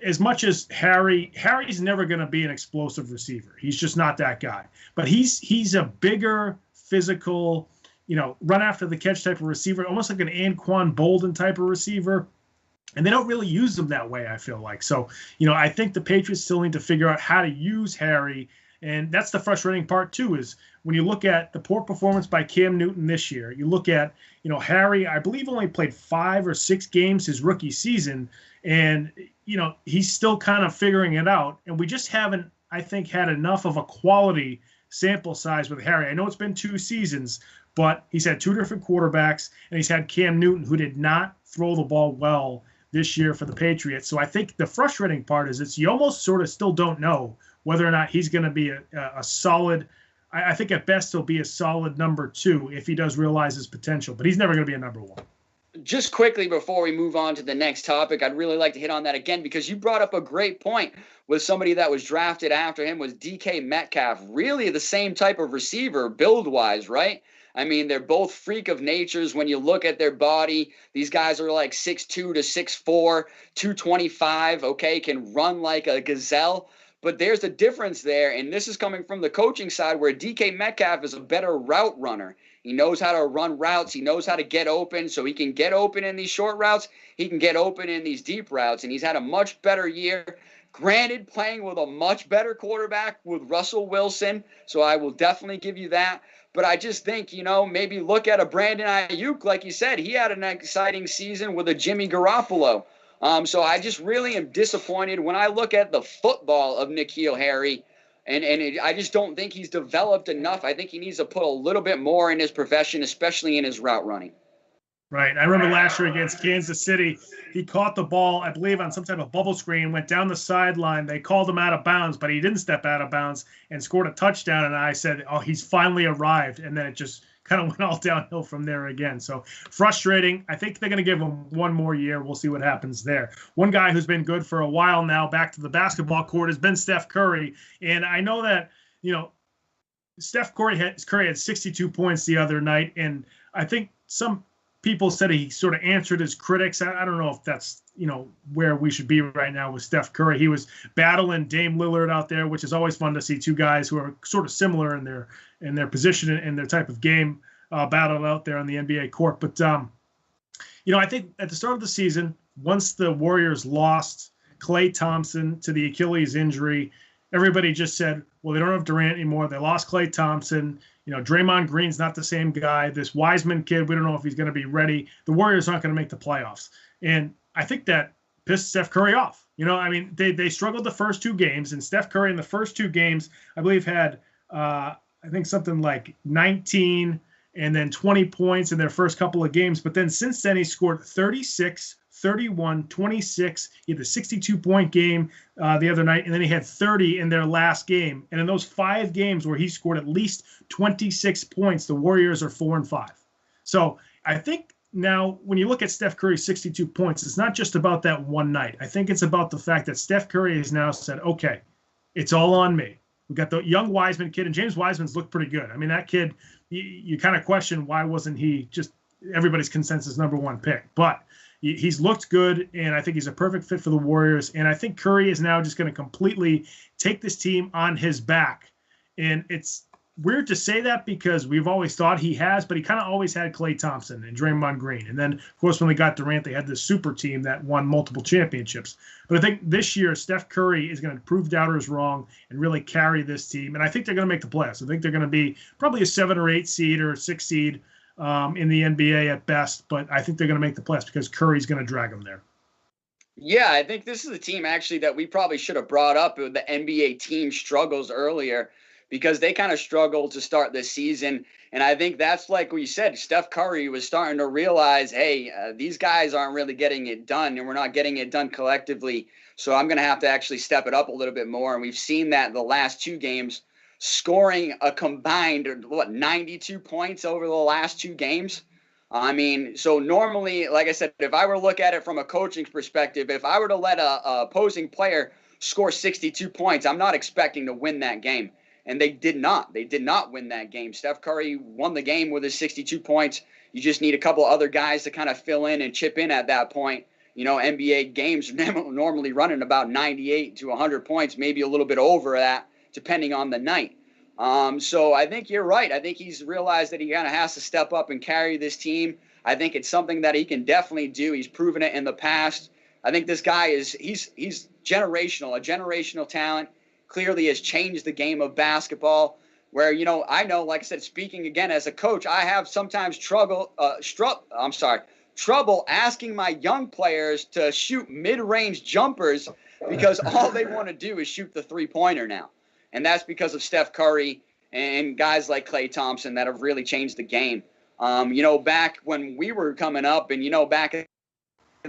S2: as much as Harry's never going to be an explosive receiver. He's just not that guy. But he's a bigger, physical, run after the catch type of receiver, almost like an Anquan Bolden type of receiver. And they don't really use him that way, I feel like. So, I think the Patriots still need to figure out how to use Harry. And that's the frustrating part, too, is when you look at the poor performance by Cam Newton this year, you look at, Harry, I believe only played 5 or 6 games his rookie season. And, he's still kind of figuring it out. And we just haven't, I think, had enough of a quality sample size with Harry. I know it's been 2 seasons, but he's had 2 different quarterbacks, and he's had Cam Newton, who did not throw the ball well this year for the Patriots. So I think the frustrating part is you almost sort of still don't know whether or not he's going to be a solid, I think at best he'll be a solid number 2 if he does realize his potential, but he's never going to be a number 1.
S3: Just quickly before we move on to the next topic, I'd really like to hit on that again because you brought up a great point with somebody that was drafted after him was DK Metcalf. Really the same type of receiver build-wise, right? I mean, they're both freak of natures when you look at their body. These guys are like 6'2 to 6'4, 225, okay, can run like a gazelle. But there's a difference there, and this is coming from the coaching side where DK Metcalf is a better route runner. He knows how to run routes. He knows how to get open, so he can get open in these short routes. He can get open in these deep routes, and he's had a much better year. Granted, playing with a much better quarterback with Russell Wilson, so I will definitely give you that. But I just think, maybe look at a Brandon Ayuk. Like you said, he had an exciting season with a Jimmy Garoppolo. So I just really am disappointed when I look at the football of NKEAL Harry. I just don't think he's developed enough. I think he needs to put a little bit more in his profession, especially in his route running.
S2: Right. I remember last year against Kansas City, he caught the ball, I believe, on some type of bubble screen, went down the sideline. They called him out of bounds, but he didn't step out of bounds and scored a touchdown. And I said, oh, he's finally arrived. And then it just kind of went all downhill from there again. So frustrating. I think they're going to give him one more year. We'll see what happens there. One guy who's been good for a while now, back to the basketball court, has been Steph Curry. And I know that, Steph Curry had 62 points the other night. And I think some people said he sort of answered his critics. I don't know if that's, where we should be right now with Steph Curry. He was battling Dame Lillard out there, which is always fun to see two guys who are sort of similar in their position and their type of game battle out there on the NBA court. But, I think at the start of the season, once the Warriors lost Klay Thompson to the Achilles injury, everybody just said, well, they don't have Durant anymore. They lost Klay Thompson. Draymond Green's not the same guy. This Wiseman kid, we don't know if he's going to be ready. The Warriors aren't going to make the playoffs. And I think that pissed Steph Curry off. They struggled the first two games, and Steph Curry in the first two games, I believe, had, I think, something like 19 and then 20 points in their first couple of games. But then since then, he scored 36, 31, 26. He had the 62-point game the other night, and then he had 30 in their last game. And in those 5 games where he scored at least 26 points, the Warriors are 4-5. So I think now when you look at Steph Curry's 62 points, it's not just about that one night. I think it's about the fact that Steph Curry has now said, okay, it's all on me. We got the young Wiseman kid, and James Wiseman's looked pretty good. I mean, that kid, you kind of question why wasn't he just everybody's consensus number one pick. But he's looked good, and I think he's a perfect fit for the Warriors. And I think Curry is now just going to completely take this team on his back. And it's weird to say that because we've always thought he has, but he kind of always had Klay Thompson and Draymond Green. And then, of course, when they got Durant, they had this super team that won multiple championships. But I think this year, Steph Curry is going to prove doubters wrong and really carry this team. And I think they're going to make the playoffs. I think they're going to be probably a 7 or 8 seed or a 6 seed in the NBA at best. But I think they're going to make the playoffs because Curry's going to drag them there.
S3: Yeah, I think this is a team actually that we probably should have brought up with the NBA team struggles earlier, because they kind of struggled to start this season. And I think that's like what you said, Steph Curry was starting to realize, hey, these guys aren't really getting it done, and we're not getting it done collectively. So I'm going to have to actually step it up a little bit more. And we've seen that the last 2 games, scoring a combined, 92 points over the last 2 games. I mean, so normally, like I said, if I were to look at it from a coaching perspective, if I were to let a opposing player score 62 points, I'm not expecting to win that game. And they did not. They did not win that game. Steph Curry won the game with his 62 points. You just need a couple other guys to kind of fill in and chip in at that point. NBA games are normally running about 98 to 100 points, maybe a little bit over that, depending on the night. So I think you're right. I think he's realized that he kind of has to step up and carry this team. I think it's something that he can definitely do. He's proven it in the past. I think this guy he's generational, a generational talent. Clearly has changed the game of basketball, where, I know, like I said, speaking again as a coach, I have sometimes trouble asking my young players to shoot mid-range jumpers because all they want to do is shoot the three-pointer now. And that's because of Steph Curry and guys like Klay Thompson that have really changed the game. Back when we were coming up and, back in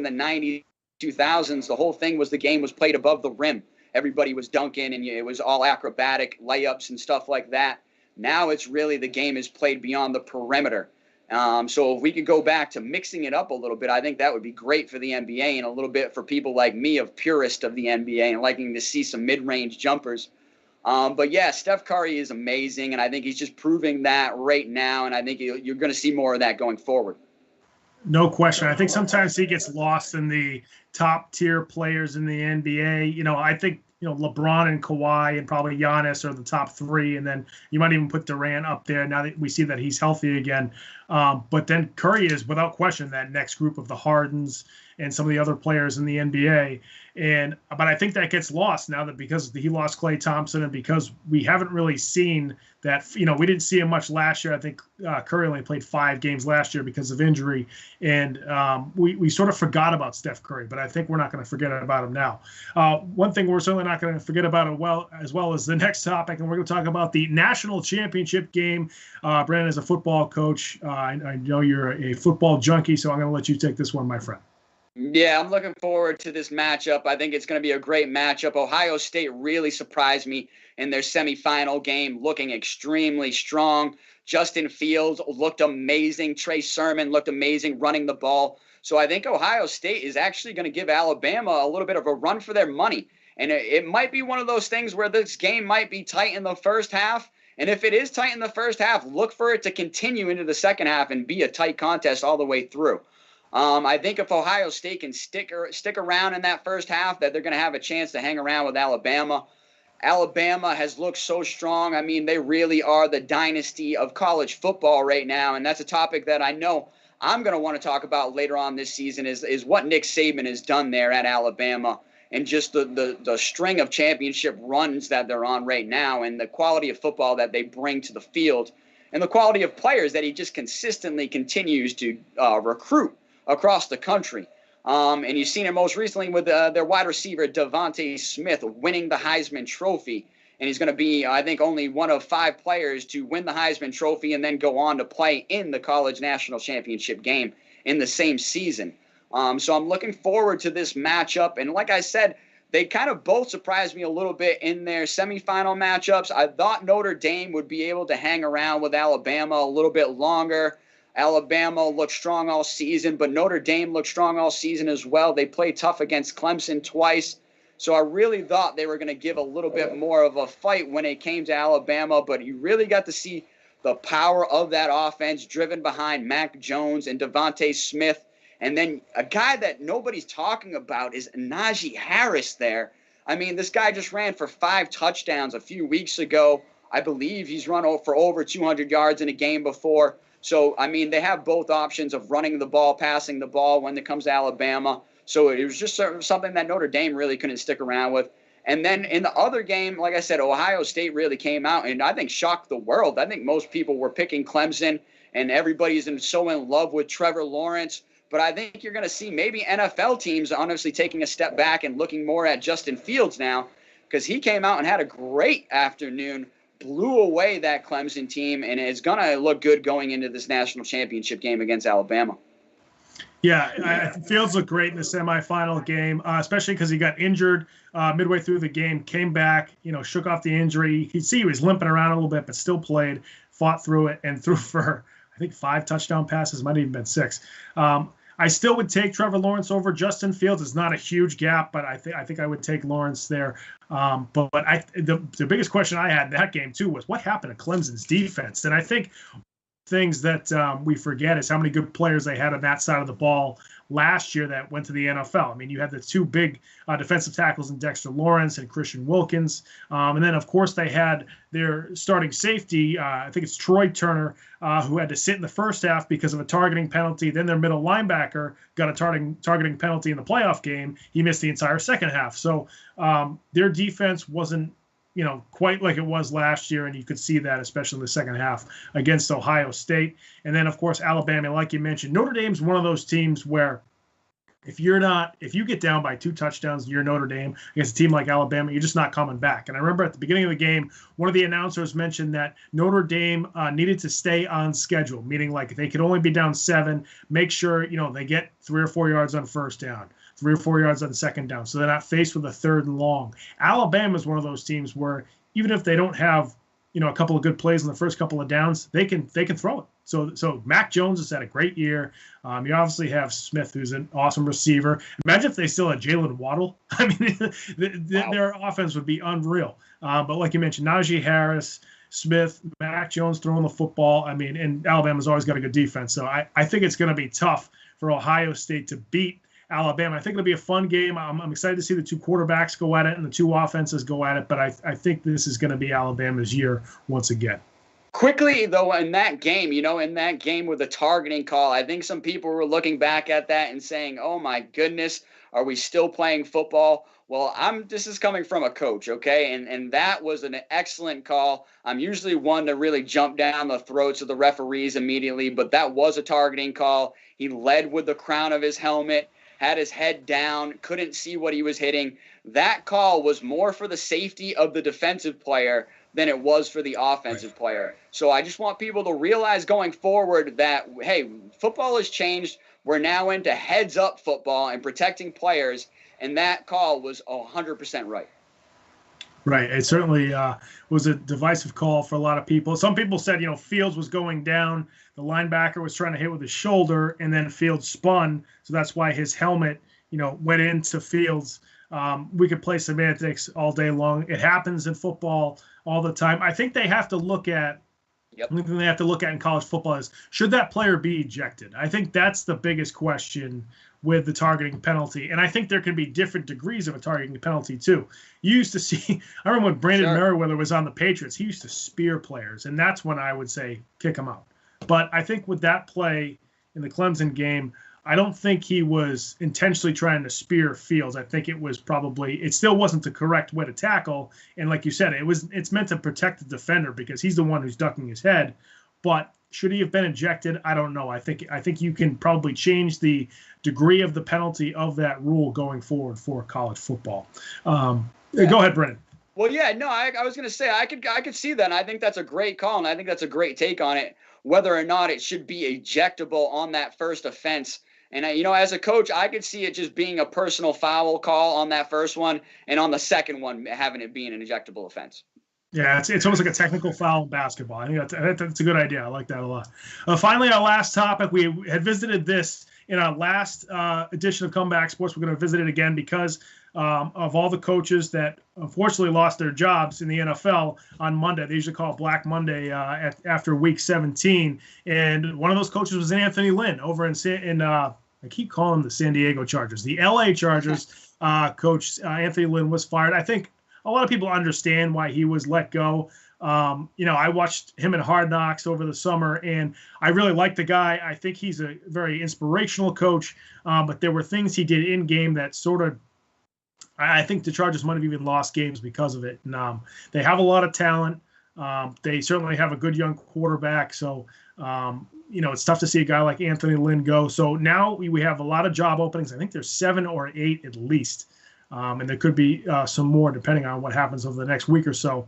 S3: the 90s, 2000s, the whole thing was the game was played above the rim. Everybody was dunking, and it was all acrobatic layups and stuff like that. Now it's really the game is played beyond the perimeter. So if we could go back to mixing it up a little bit, I think that would be great for the NBA and a little bit for people like me, of purist of the NBA, and liking to see some mid-range jumpers. But yeah, Steph Curry is amazing, and I think he's just proving that right now, and I think you're going to see more of that going forward.
S2: No question. I think sometimes he gets lost in the top tier players in the NBA. I think, LeBron and Kawhi and probably Giannis are the top 3. And then you might even put Durant up there now that we see that he's healthy again. But then Curry is without question that next group of the Hardens and some of the other players in the NBA. But I think that gets lost now that because he lost Klay Thompson and because we haven't really seen that, we didn't see him much last year. I think Curry only played 5 games last year because of injury. And we sort of forgot about Steph Curry, but I think we're not going to forget about him now. One thing we're certainly not going to forget about as well as the next topic, and we're going to talk about the national championship game. Brandon is a football coach. I know you're a football junkie, so I'm going to let you take this one, my friend.
S3: Yeah, I'm looking forward to this matchup. I think it's going to be a great matchup. Ohio State really surprised me in their semifinal game, looking extremely strong. Justin Fields looked amazing. Trey Sermon looked amazing running the ball. So I think Ohio State is actually going to give Alabama a little bit of a run for their money. And it might be one of those things where this game might be tight in the first half. And if it is tight in the first half, look for it to continue into the second half and be a tight contest all the way through. I think if Ohio State can stick around in that first half, that they're going to have a chance to hang around with Alabama. Alabama has looked so strong. I mean, they really are the dynasty of college football right now, and that's a topic that I know I'm going to want to talk about later on this season is what Nick Saban has done there at Alabama. and just the string of championship runs that they're on right now, and the quality of football that they bring to the field, and the quality of players that he just consistently continues to recruit across the country. And you've seen it most recently with their wide receiver, Devontae Smith, winning the Heisman Trophy. And he's going to be, I think, only one of 5 players to win the Heisman Trophy and then go on to play in the college national championship game in the same season. So I'm looking forward to this matchup. And like I said, they kind of both surprised me a little bit in their semifinal matchups. I thought Notre Dame would be able to hang around with Alabama a little bit longer. Alabama looked strong all season, but Notre Dame looked strong all season as well. They played tough against Clemson twice. So I really thought they were going to give a little bit more of a fight when it came to Alabama, but you really got to see the power of that offense driven behind Mac Jones and Devontae Smith. And then a guy that nobody's talking about is Najee Harris there. I mean, this guy just ran for 5 touchdowns a few weeks ago. I believe he's run for over 200 yards in a game before. So, I mean, they have both options of running the ball, passing the ball when it comes to Alabama. So it was just something that Notre Dame really couldn't stick around with. And then in the other game, like I said, Ohio State really came out and I think shocked the world. I think most people were picking Clemson, and everybody's so in love with Trevor Lawrence. But I think you're going to see maybe NFL teams honestly taking a step back and looking more at Justin Fields now, because he came out and had a great afternoon, blew away that Clemson team, and is going to look good going into this national championship game against Alabama.
S2: Yeah, Fields looked great in the semifinal game, especially because he got injured midway through the game, came back, shook off the injury. You see he was limping around a little bit, but still played, fought through it, and threw for, I think, 5 touchdown passes, might have even been 6. I still would take Trevor Lawrence over Justin Fields. It's not a huge gap, but I think I would take Lawrence there. But the biggest question I had in that game, too, was what happened to Clemson's defense? And I think things that we forget is how many good players they had on that side of the ball last year that went to the NFL. I mean, you had the 2 big defensive tackles in Dexter Lawrence and Christian Wilkins. And then, of course, they had their starting safety, I think it's Troy Turner, who had to sit in the first half because of a targeting penalty. Then their middle linebacker got a targeting penalty in the playoff game. He missed the entire second half. So their defense wasn't quite like it was last year, and you could see that especially in the second half against Ohio State. And then, of course, Alabama, like you mentioned. Notre Dame's one of those teams where if you get down by 2 touchdowns, you're Notre Dame against a team like Alabama, you're just not coming back. And I remember at the beginning of the game, one of the announcers mentioned that Notre Dame needed to stay on schedule, meaning like they could only be down 7, make sure, they get 3 or 4 yards on first down, 3 or 4 yards on second down, so they're not faced with a 3rd and long. Alabama is one of those teams where even if they don't have, a couple of good plays in the first couple of downs, they can throw it. So Mac Jones has had a great year. You obviously have Smith, who's an awesome receiver. Imagine if they still had Jalen Waddle. I mean, their offense would be unreal. But like you mentioned, Najee Harris, Smith, Mac Jones throwing the football. I mean, and Alabama's always got a good defense. So I think it's going to be tough for Ohio State to beat Alabama. I think it'll be a fun game. I'm excited to see the 2 quarterbacks go at it and the 2 offenses go at it, but I think this is going to be Alabama's year once again.
S3: Quickly, though, in that game with the targeting call, I think some people were looking back at that and saying, oh, my goodness, are we still playing football? Well, this is coming from a coach, okay? And that was an excellent call. I'm usually one to really jump down the throats of the referees immediately, but that was a targeting call. He led with the crown of his helmet, had his head down, couldn't see what he was hitting. That call was more for the safety of the defensive player than it was for the offensive player. So I just want people to realize going forward that, hey, football has changed. We're now into heads-up football and protecting players, and that call was 100% right.
S2: Right. It certainly was a divisive call for a lot of people. Some people said, Fields was going down. The linebacker was trying to hit with his shoulder, and then Fields spun. So that's why his helmet, went into Fields. We could play semantics all day long. It happens in football all the time. I think they have to look at One thing they have to look at in college football is, should that player be ejected? I think that's the biggest question with the targeting penalty. And I think there can be different degrees of a targeting penalty, too. You used to see, I remember when Brandon Merriweather was on the Patriots, he used to spear players, and that's when I would say kick him out. But I think with that play in the Clemson game, I don't think he was intentionally trying to spear Fields. I think it still wasn't the correct way to tackle. And like you said, it's meant to protect the defender because he's the one who's ducking his head. But should he have been ejected? I don't know. I think you can probably change the degree of the penalty of that rule going forward for college football. Go ahead, Brennan.
S3: Well, yeah, no, I was going to say I could see that, and I think that's a great call, and I think that's a great take on it, whether or not it should be ejectable on that first offense. And, as a coach, I could see it just being a personal foul call on that first one, and on the second one having it being an ejectable offense.
S2: Yeah, it's almost like a technical foul in basketball. I think that's a good idea. I like that a lot. Finally, our last topic, we had visited this in our last edition of Comeback Sports. We're going to visit it again because of all the coaches that unfortunately lost their jobs in the NFL on Monday. They usually call it Black Monday after Week 17. And one of those coaches was Anthony Lynn over in I keep calling them the San Diego Chargers. The LA Chargers coach Anthony Lynn was fired. I think a lot of people understand why he was let go. I watched him in Hard Knocks over the summer, and I really like the guy. I think he's a very inspirational coach, but there were things he did in game that sort of, I think the Chargers might have even lost games because of it. And they have a lot of talent. They certainly have a good young quarterback. So, it's tough to see a guy like Anthony Lynn go. So now we have a lot of job openings. I think there's 7 or 8 at least. And there could be some more depending on what happens over the next week or so.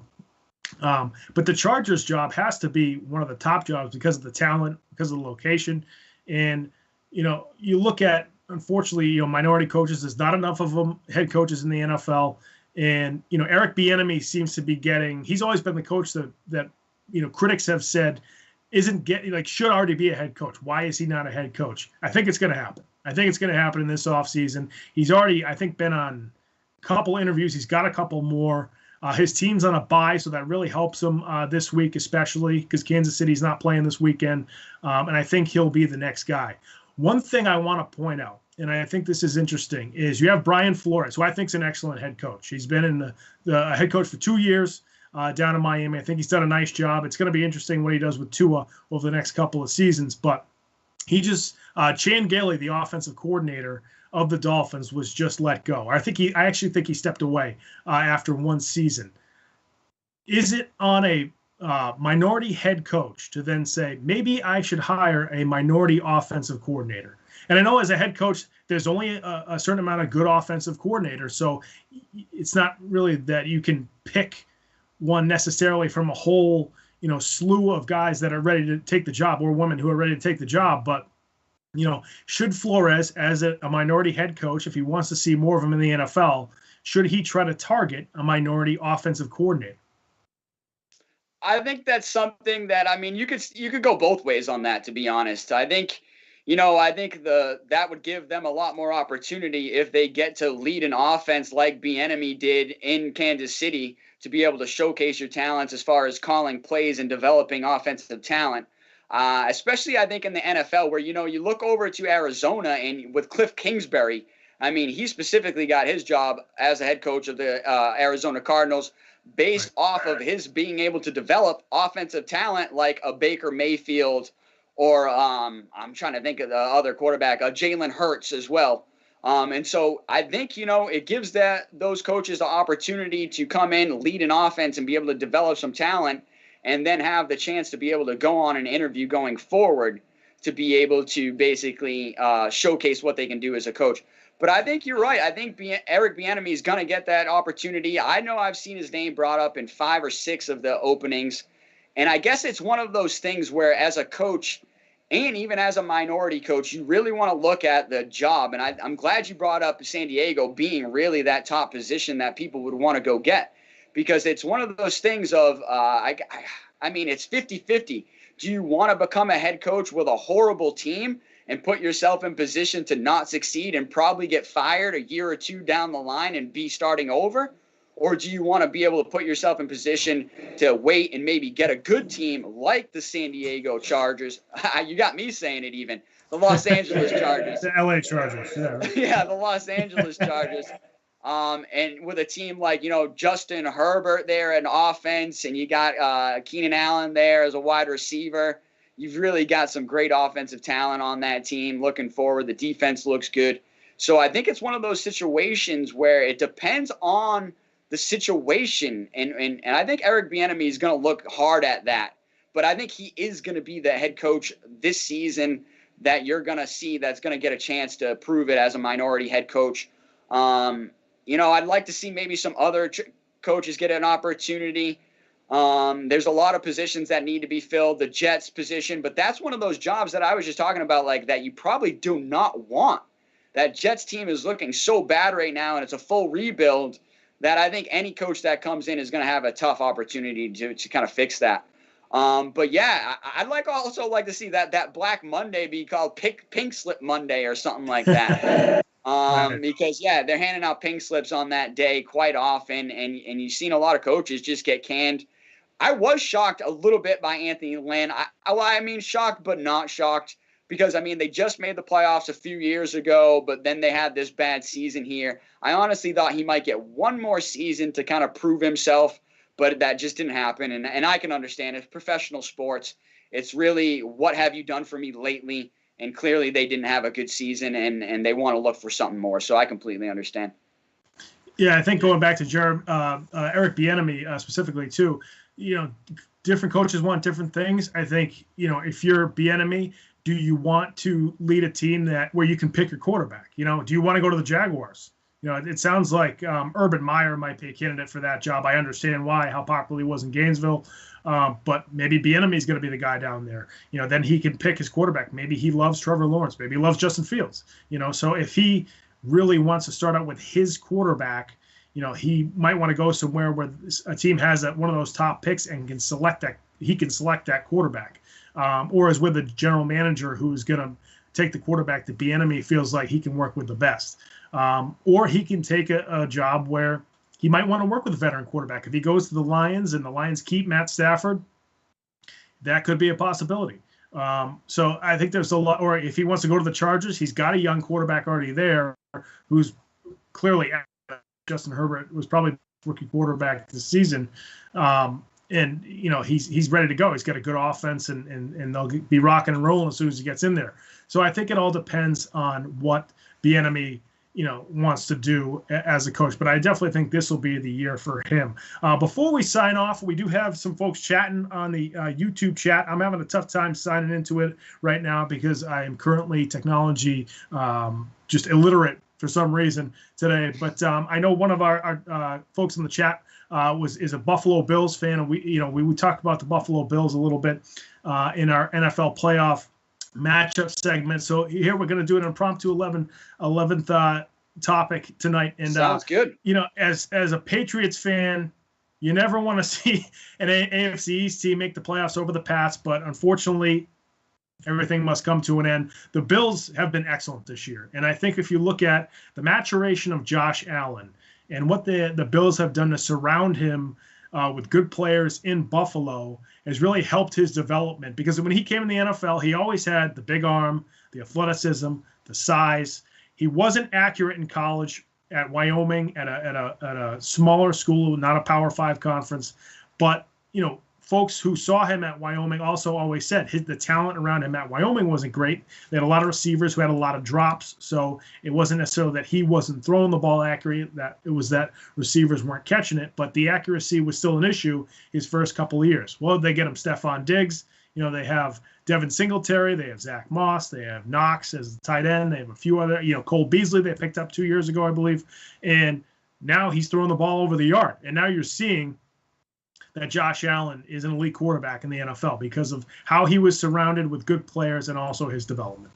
S2: But the Chargers job has to be one of the top jobs because of the talent, because of the location. And, you look at, unfortunately, minority coaches, there's not enough of them, head coaches in the NFL. And, Eric Bieniemy seems to be he's always been the coach that critics have said should already be a head coach. Why is he not a head coach? I think it's going to happen. I think it's going to happen in this offseason. He's already, I think, been on a couple interviews. He's got a couple more. His team's on a bye, so that really helps him this week, especially because Kansas City's not playing this weekend. And I think he'll be the next guy. One thing I want to point out, and I think this is interesting, is you have Brian Flores, who I think is an excellent head coach. He's been in the head coach for 2 years down in Miami. I think he's done a nice job. It's going to be interesting what he does with Tua over the next couple of seasons. But he just Chan Gailey, the offensive coordinator of the Dolphins, was just let go. I actually think he stepped away after one season. Is it on a minority head coach to then say, maybe I should hire a minority offensive coordinator? And I know as a head coach, there's only a certain amount of good offensive coordinators, so it's not really that you can pick one necessarily from a whole slew of guys that are ready to take the job, or women who are ready to take the job. But, should Flores, as a minority head coach, if he wants to see more of him in the NFL, should he try to target a minority offensive coordinator?
S3: I think that's something that, you could go both ways on that, to be honest. I think, that would give them a lot more opportunity if they get to lead an offense like Bieniemy did in Kansas City, to be able to showcase your talents as far as calling plays and developing offensive talent. Especially, I think, in the NFL, where, you look over to Arizona and with Cliff Kingsbury, he specifically got his job as a head coach of the Arizona Cardinals based off of his being able to develop offensive talent like a Baker Mayfield or I'm trying to think of the other quarterback, Jalen Hurts as well. And so I think, it gives those coaches the opportunity to come in, lead an offense, and be able to develop some talent, and then have the chance to be able to go on an interview going forward to be able to basically showcase what they can do as a coach. But I think you're right. I think Eric Bieniemy is going to get that opportunity. I know I've seen his name brought up in 5 or 6 of the openings. And I guess it's one of those things where, as a coach, and even as a minority coach, you really want to look at the job. And I'm glad you brought up San Diego being really that top position that people would want to go get, because it's one of those things of, it's 50-50. Do you want to become a head coach with a horrible team and put yourself in position to not succeed and probably get fired a year or 2 down the line and be starting over? Or do you want to be able to put yourself in position to wait and maybe get a good team like the San Diego Chargers? You got me saying it even. The Los Angeles Chargers.
S2: The LA Chargers, yeah.
S3: Yeah, the Los Angeles Chargers. And with a team like, Justin Herbert there in offense, and you got Keenan Allen there as a wide receiver. You've really got some great offensive talent on that team. Looking forward, the defense looks good. So I think it's one of those situations where it depends on the situation, and I think Eric Bieniemy is going to look hard at that. But I think he is going to be the head coach this season that you're going to see that's going to get a chance to prove it as a minority head coach. I'd like to see maybe some other coaches get an opportunity. There's a lot of positions that need to be filled, the Jets position, but that's one of those jobs that I was just talking about, like that you probably do not want. That Jets team is looking so bad right now, and it's a full rebuild that I think any coach that comes in is going to have a tough opportunity to kind of fix that. But yeah, I'd also like to see that Black Monday be called Pink Slip Monday or something like that. Because they're handing out pink slips on that day quite often, and you've seen a lot of coaches just get canned. I was shocked a little bit by Anthony Lynn. I mean, shocked but not shocked, because, I mean, they just made the playoffs a few years ago, but then they had this bad season here. I honestly thought he might get one more season to kind of prove himself, but that just didn't happen. And I can understand it. Professional sports, it's really what have you done for me lately? And clearly they didn't have a good season, and they want to look for something more. So I completely understand.
S2: Yeah, I think going back to Eric Bieniemy specifically too, different coaches want different things. I think, if you're Bieniemy, do you want to lead a team where you can pick your quarterback? Do you want to go to the Jaguars? It sounds like Urban Meyer might be a candidate for that job. I understand how popular he was in Gainesville, but maybe Bieniemy is going to be the guy down there. Then he can pick his quarterback. Maybe he loves Trevor Lawrence. Maybe he loves Justin Fields. So if he really wants to start out with his quarterback, he might want to go somewhere where a team has one of those top picks and can select that. He can select that quarterback. Or is with a general manager who's going to take the quarterback that Bieniemy feels like he can work with the best. Or he can take a job where he might want to work with a veteran quarterback. If he goes to the Lions and the Lions keep Matt Stafford, that could be a possibility. So I think there's a lot. Or if he wants to go to the Chargers, he's got a young quarterback already there who's clearly – Justin Herbert was probably rookie quarterback this season. And, he's ready to go. He's got a good offense, and they'll be rocking and rolling as soon as he gets in there. So I think it all depends on what Bieniemy, wants to do as a coach. But I definitely think this will be the year for him. Before we sign off, we do have some folks chatting on the YouTube chat. I'm having a tough time signing into it right now because I am currently technology just illiterate for some reason today. But I know one of our folks in the chat is a Buffalo Bills fan, and we talked about the Buffalo Bills a little bit in our NFL playoff matchup segment. So here we're going to do an impromptu 11th topic tonight. And
S3: sounds good.
S2: As a Patriots fan, you never want to see an AFC East team make the playoffs over the Pats, but unfortunately, everything must come to an end. The Bills have been excellent this year, and I think if you look at the maturation of Josh Allen and what the Bills have done to surround him with good players in Buffalo has really helped his development. Because when he came in the NFL, he always had the big arm, the athleticism, the size. He wasn't accurate in college at Wyoming at a smaller school, not a Power 5 conference. But, folks who saw him at Wyoming also always said the talent around him at Wyoming wasn't great. They had a lot of receivers who had a lot of drops, so it wasn't necessarily that he wasn't throwing the ball accurate, that it was that receivers weren't catching it, but the accuracy was still an issue his first couple of years. Well, they get him Stephon Diggs. They have Devin Singletary, they have Zach Moss, they have Knox as the tight end, they have a few other, Cole Beasley they picked up 2 years ago, I believe, and now he's throwing the ball over the yard. And now you're seeing that Josh Allen is an elite quarterback in the NFL because of how he was surrounded with good players and also his development.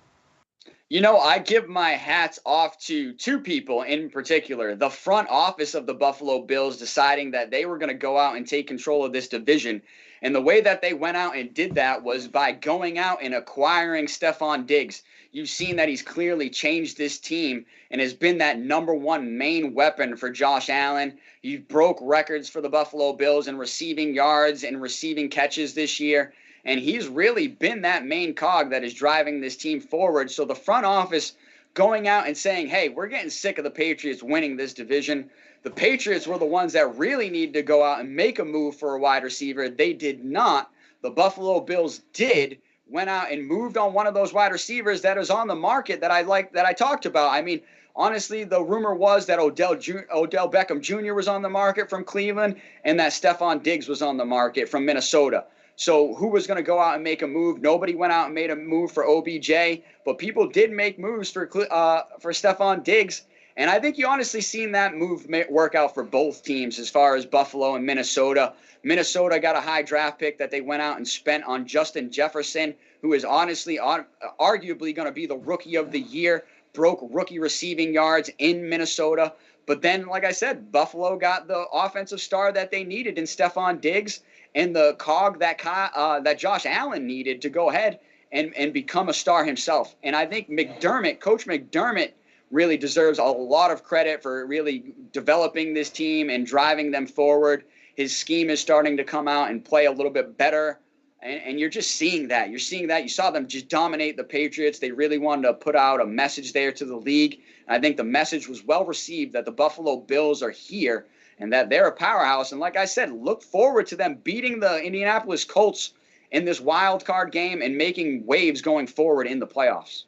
S3: I give my hats off to two people in particular. The front office of the Buffalo Bills deciding that they were going to go out and take control of this division. And the way that they went out and did that was by going out and acquiring Stephon Diggs. You've seen that he's clearly changed this team and has been that number one main weapon for Josh Allen. He broke records for the Buffalo Bills in receiving yards and receiving catches this year. And he's really been that main cog that is driving this team forward. So the front office going out and saying, hey, we're getting sick of the Patriots winning this division. The Patriots were the ones that really needed to go out and make a move for a wide receiver. They did not. The Buffalo Bills did went out and moved on one of those wide receivers that is on the market that I talked about. I mean, honestly, the rumor was that Odell Beckham Jr. was on the market from Cleveland and that Stephon Diggs was on the market from Minnesota. So who was going to go out and make a move? Nobody went out and made a move for OBJ, but people did make moves for Stephon Diggs. And I think you honestly seen that move work out for both teams as far as Buffalo and Minnesota. Minnesota got a high draft pick that they went out and spent on Justin Jefferson, who is honestly arguably going to be the rookie of the year, broke rookie receiving yards in Minnesota. But then, like I said, Buffalo got the offensive star that they needed in Stephon Diggs and the cog that Josh Allen needed to go ahead and become a star himself. And I think Coach McDermott, really deserves a lot of credit for really developing this team and driving them forward. His scheme is starting to come out and play a little bit better. And you're just seeing that. You're seeing that. You saw them just dominate the Patriots. They really wanted to put out a message there to the league. And I think the message was well received that the Buffalo Bills are here and that they're a powerhouse. And like I said, look forward to them beating the Indianapolis Colts in this wild card game and making waves going forward in the playoffs.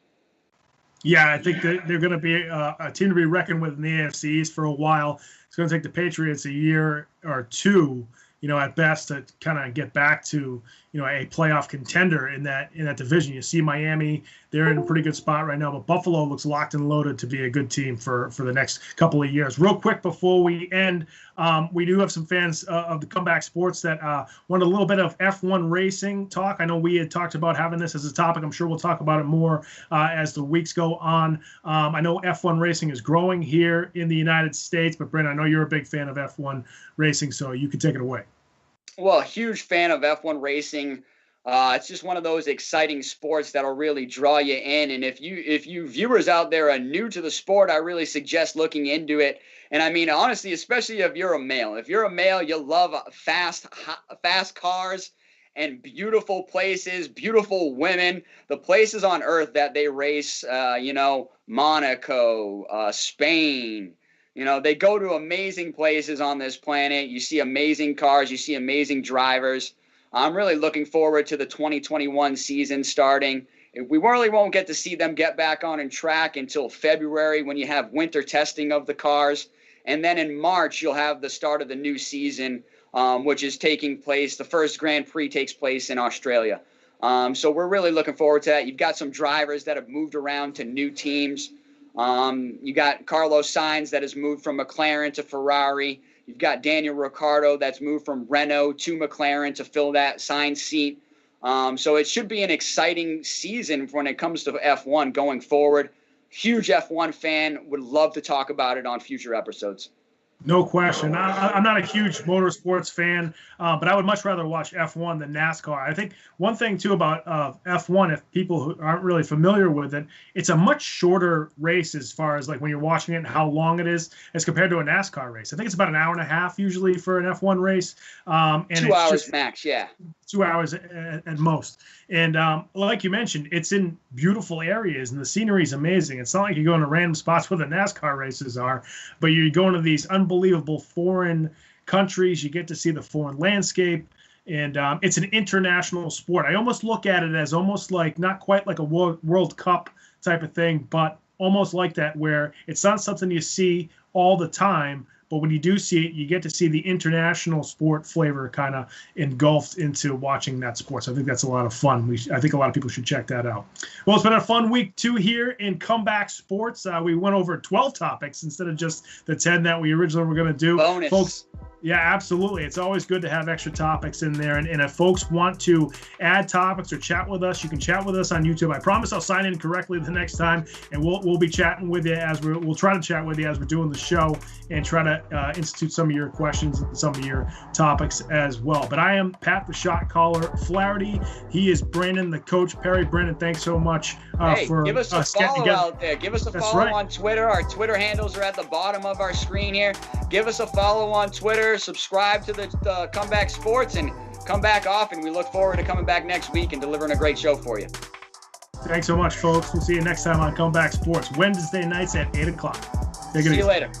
S2: Yeah, I think that they're going to be a team to be reckoned with in the AFC East for a while. It's going to take the Patriots a year or two, at best, to kind of get back to, a playoff contender in that division. You see Miami, they're in a pretty good spot right now, but Buffalo looks locked and loaded to be a good team for the next couple of years. Real quick before we end, we do have some fans of the Comeback Sports that want a little bit of F1 racing talk. I know we had talked about having this as a topic. I'm sure we'll talk about it more as the weeks go on. I know F1 racing is growing here in the United States, but Brent, I know you're a big fan of F1 racing, so you can take it away.
S3: Well, huge fan of F1 racing. It's just one of those exciting sports that'll really draw you in. And if you viewers out there are new to the sport, I really suggest looking into it. And I mean, honestly, especially if you're a male. If you're a male, you love fast cars and beautiful places, beautiful women. The places on Earth that they race, Monaco, Spain. They go to amazing places on this planet. You see amazing cars. You see amazing drivers. I'm really looking forward to the 2021 season starting. We really won't get to see them get back on track until February when you have winter testing of the cars. And then in March, you'll have the start of the new season, which is taking place. The first Grand Prix takes place in Australia. So we're really looking forward to that. You've got some drivers that have moved around to new teams. You got Carlos Sainz that has moved from McLaren to Ferrari. You've got Daniel Ricciardo that's moved from Renault to McLaren to fill that Sainz seat. So it should be an exciting season when it comes to F1 going forward. Huge F1 fan. Would love to talk about it on future episodes.
S2: No question. I'm not a huge motorsports fan, but I would much rather watch F1 than NASCAR. I think one thing, too, about F1, if people who aren't really familiar with it, it's a much shorter race as far as like when you're watching it and how long it is as compared to a NASCAR race. I think it's about an hour and a half usually for an F1 race. And
S3: 2 hours max, yeah.
S2: 2 hours at most. And like you mentioned, it's in beautiful areas and the scenery is amazing. It's not like you go into random spots where the NASCAR races are, but you go into these unbelievable foreign countries. You get to see the foreign landscape. And it's an international sport. I almost look at it as almost like, not quite like a World Cup type of thing, but almost like that, where it's not something you see all the time, but when you do see it, you get to see the international sport flavor kind of engulfed into watching that sport. So I think that's a lot of fun. I think a lot of people should check that out. Well, it's been a fun week, too, here in Comeback Sports. We went over 12 topics instead of just the 10 that we originally were going to do.
S3: Bonus.
S2: Folks, yeah, absolutely. It's always good to have extra topics in there. And if folks want to add topics or chat with us, you can chat with us on YouTube. I promise I'll sign in correctly the next time, and we'll be chatting with you we'll try to chat with you as we're doing the show and try to institute some of your questions and some of your topics as well. But I am Pat, the shot caller, Flaherty. He is Brandon, the coach. Perry, Brandon, thanks so much for
S3: give us a follow out there. Give us a
S2: That's
S3: follow
S2: right.
S3: on Twitter. Our Twitter handles are at the bottom of our screen here. Give us a follow on Twitter. Subscribe to the Comeback Sports and come back often. We look forward to coming back next week and delivering a great show for you.
S2: Thanks so much, folks. We'll see you next time on Comeback Sports, Wednesday nights at 8 o'clock.
S3: See you later.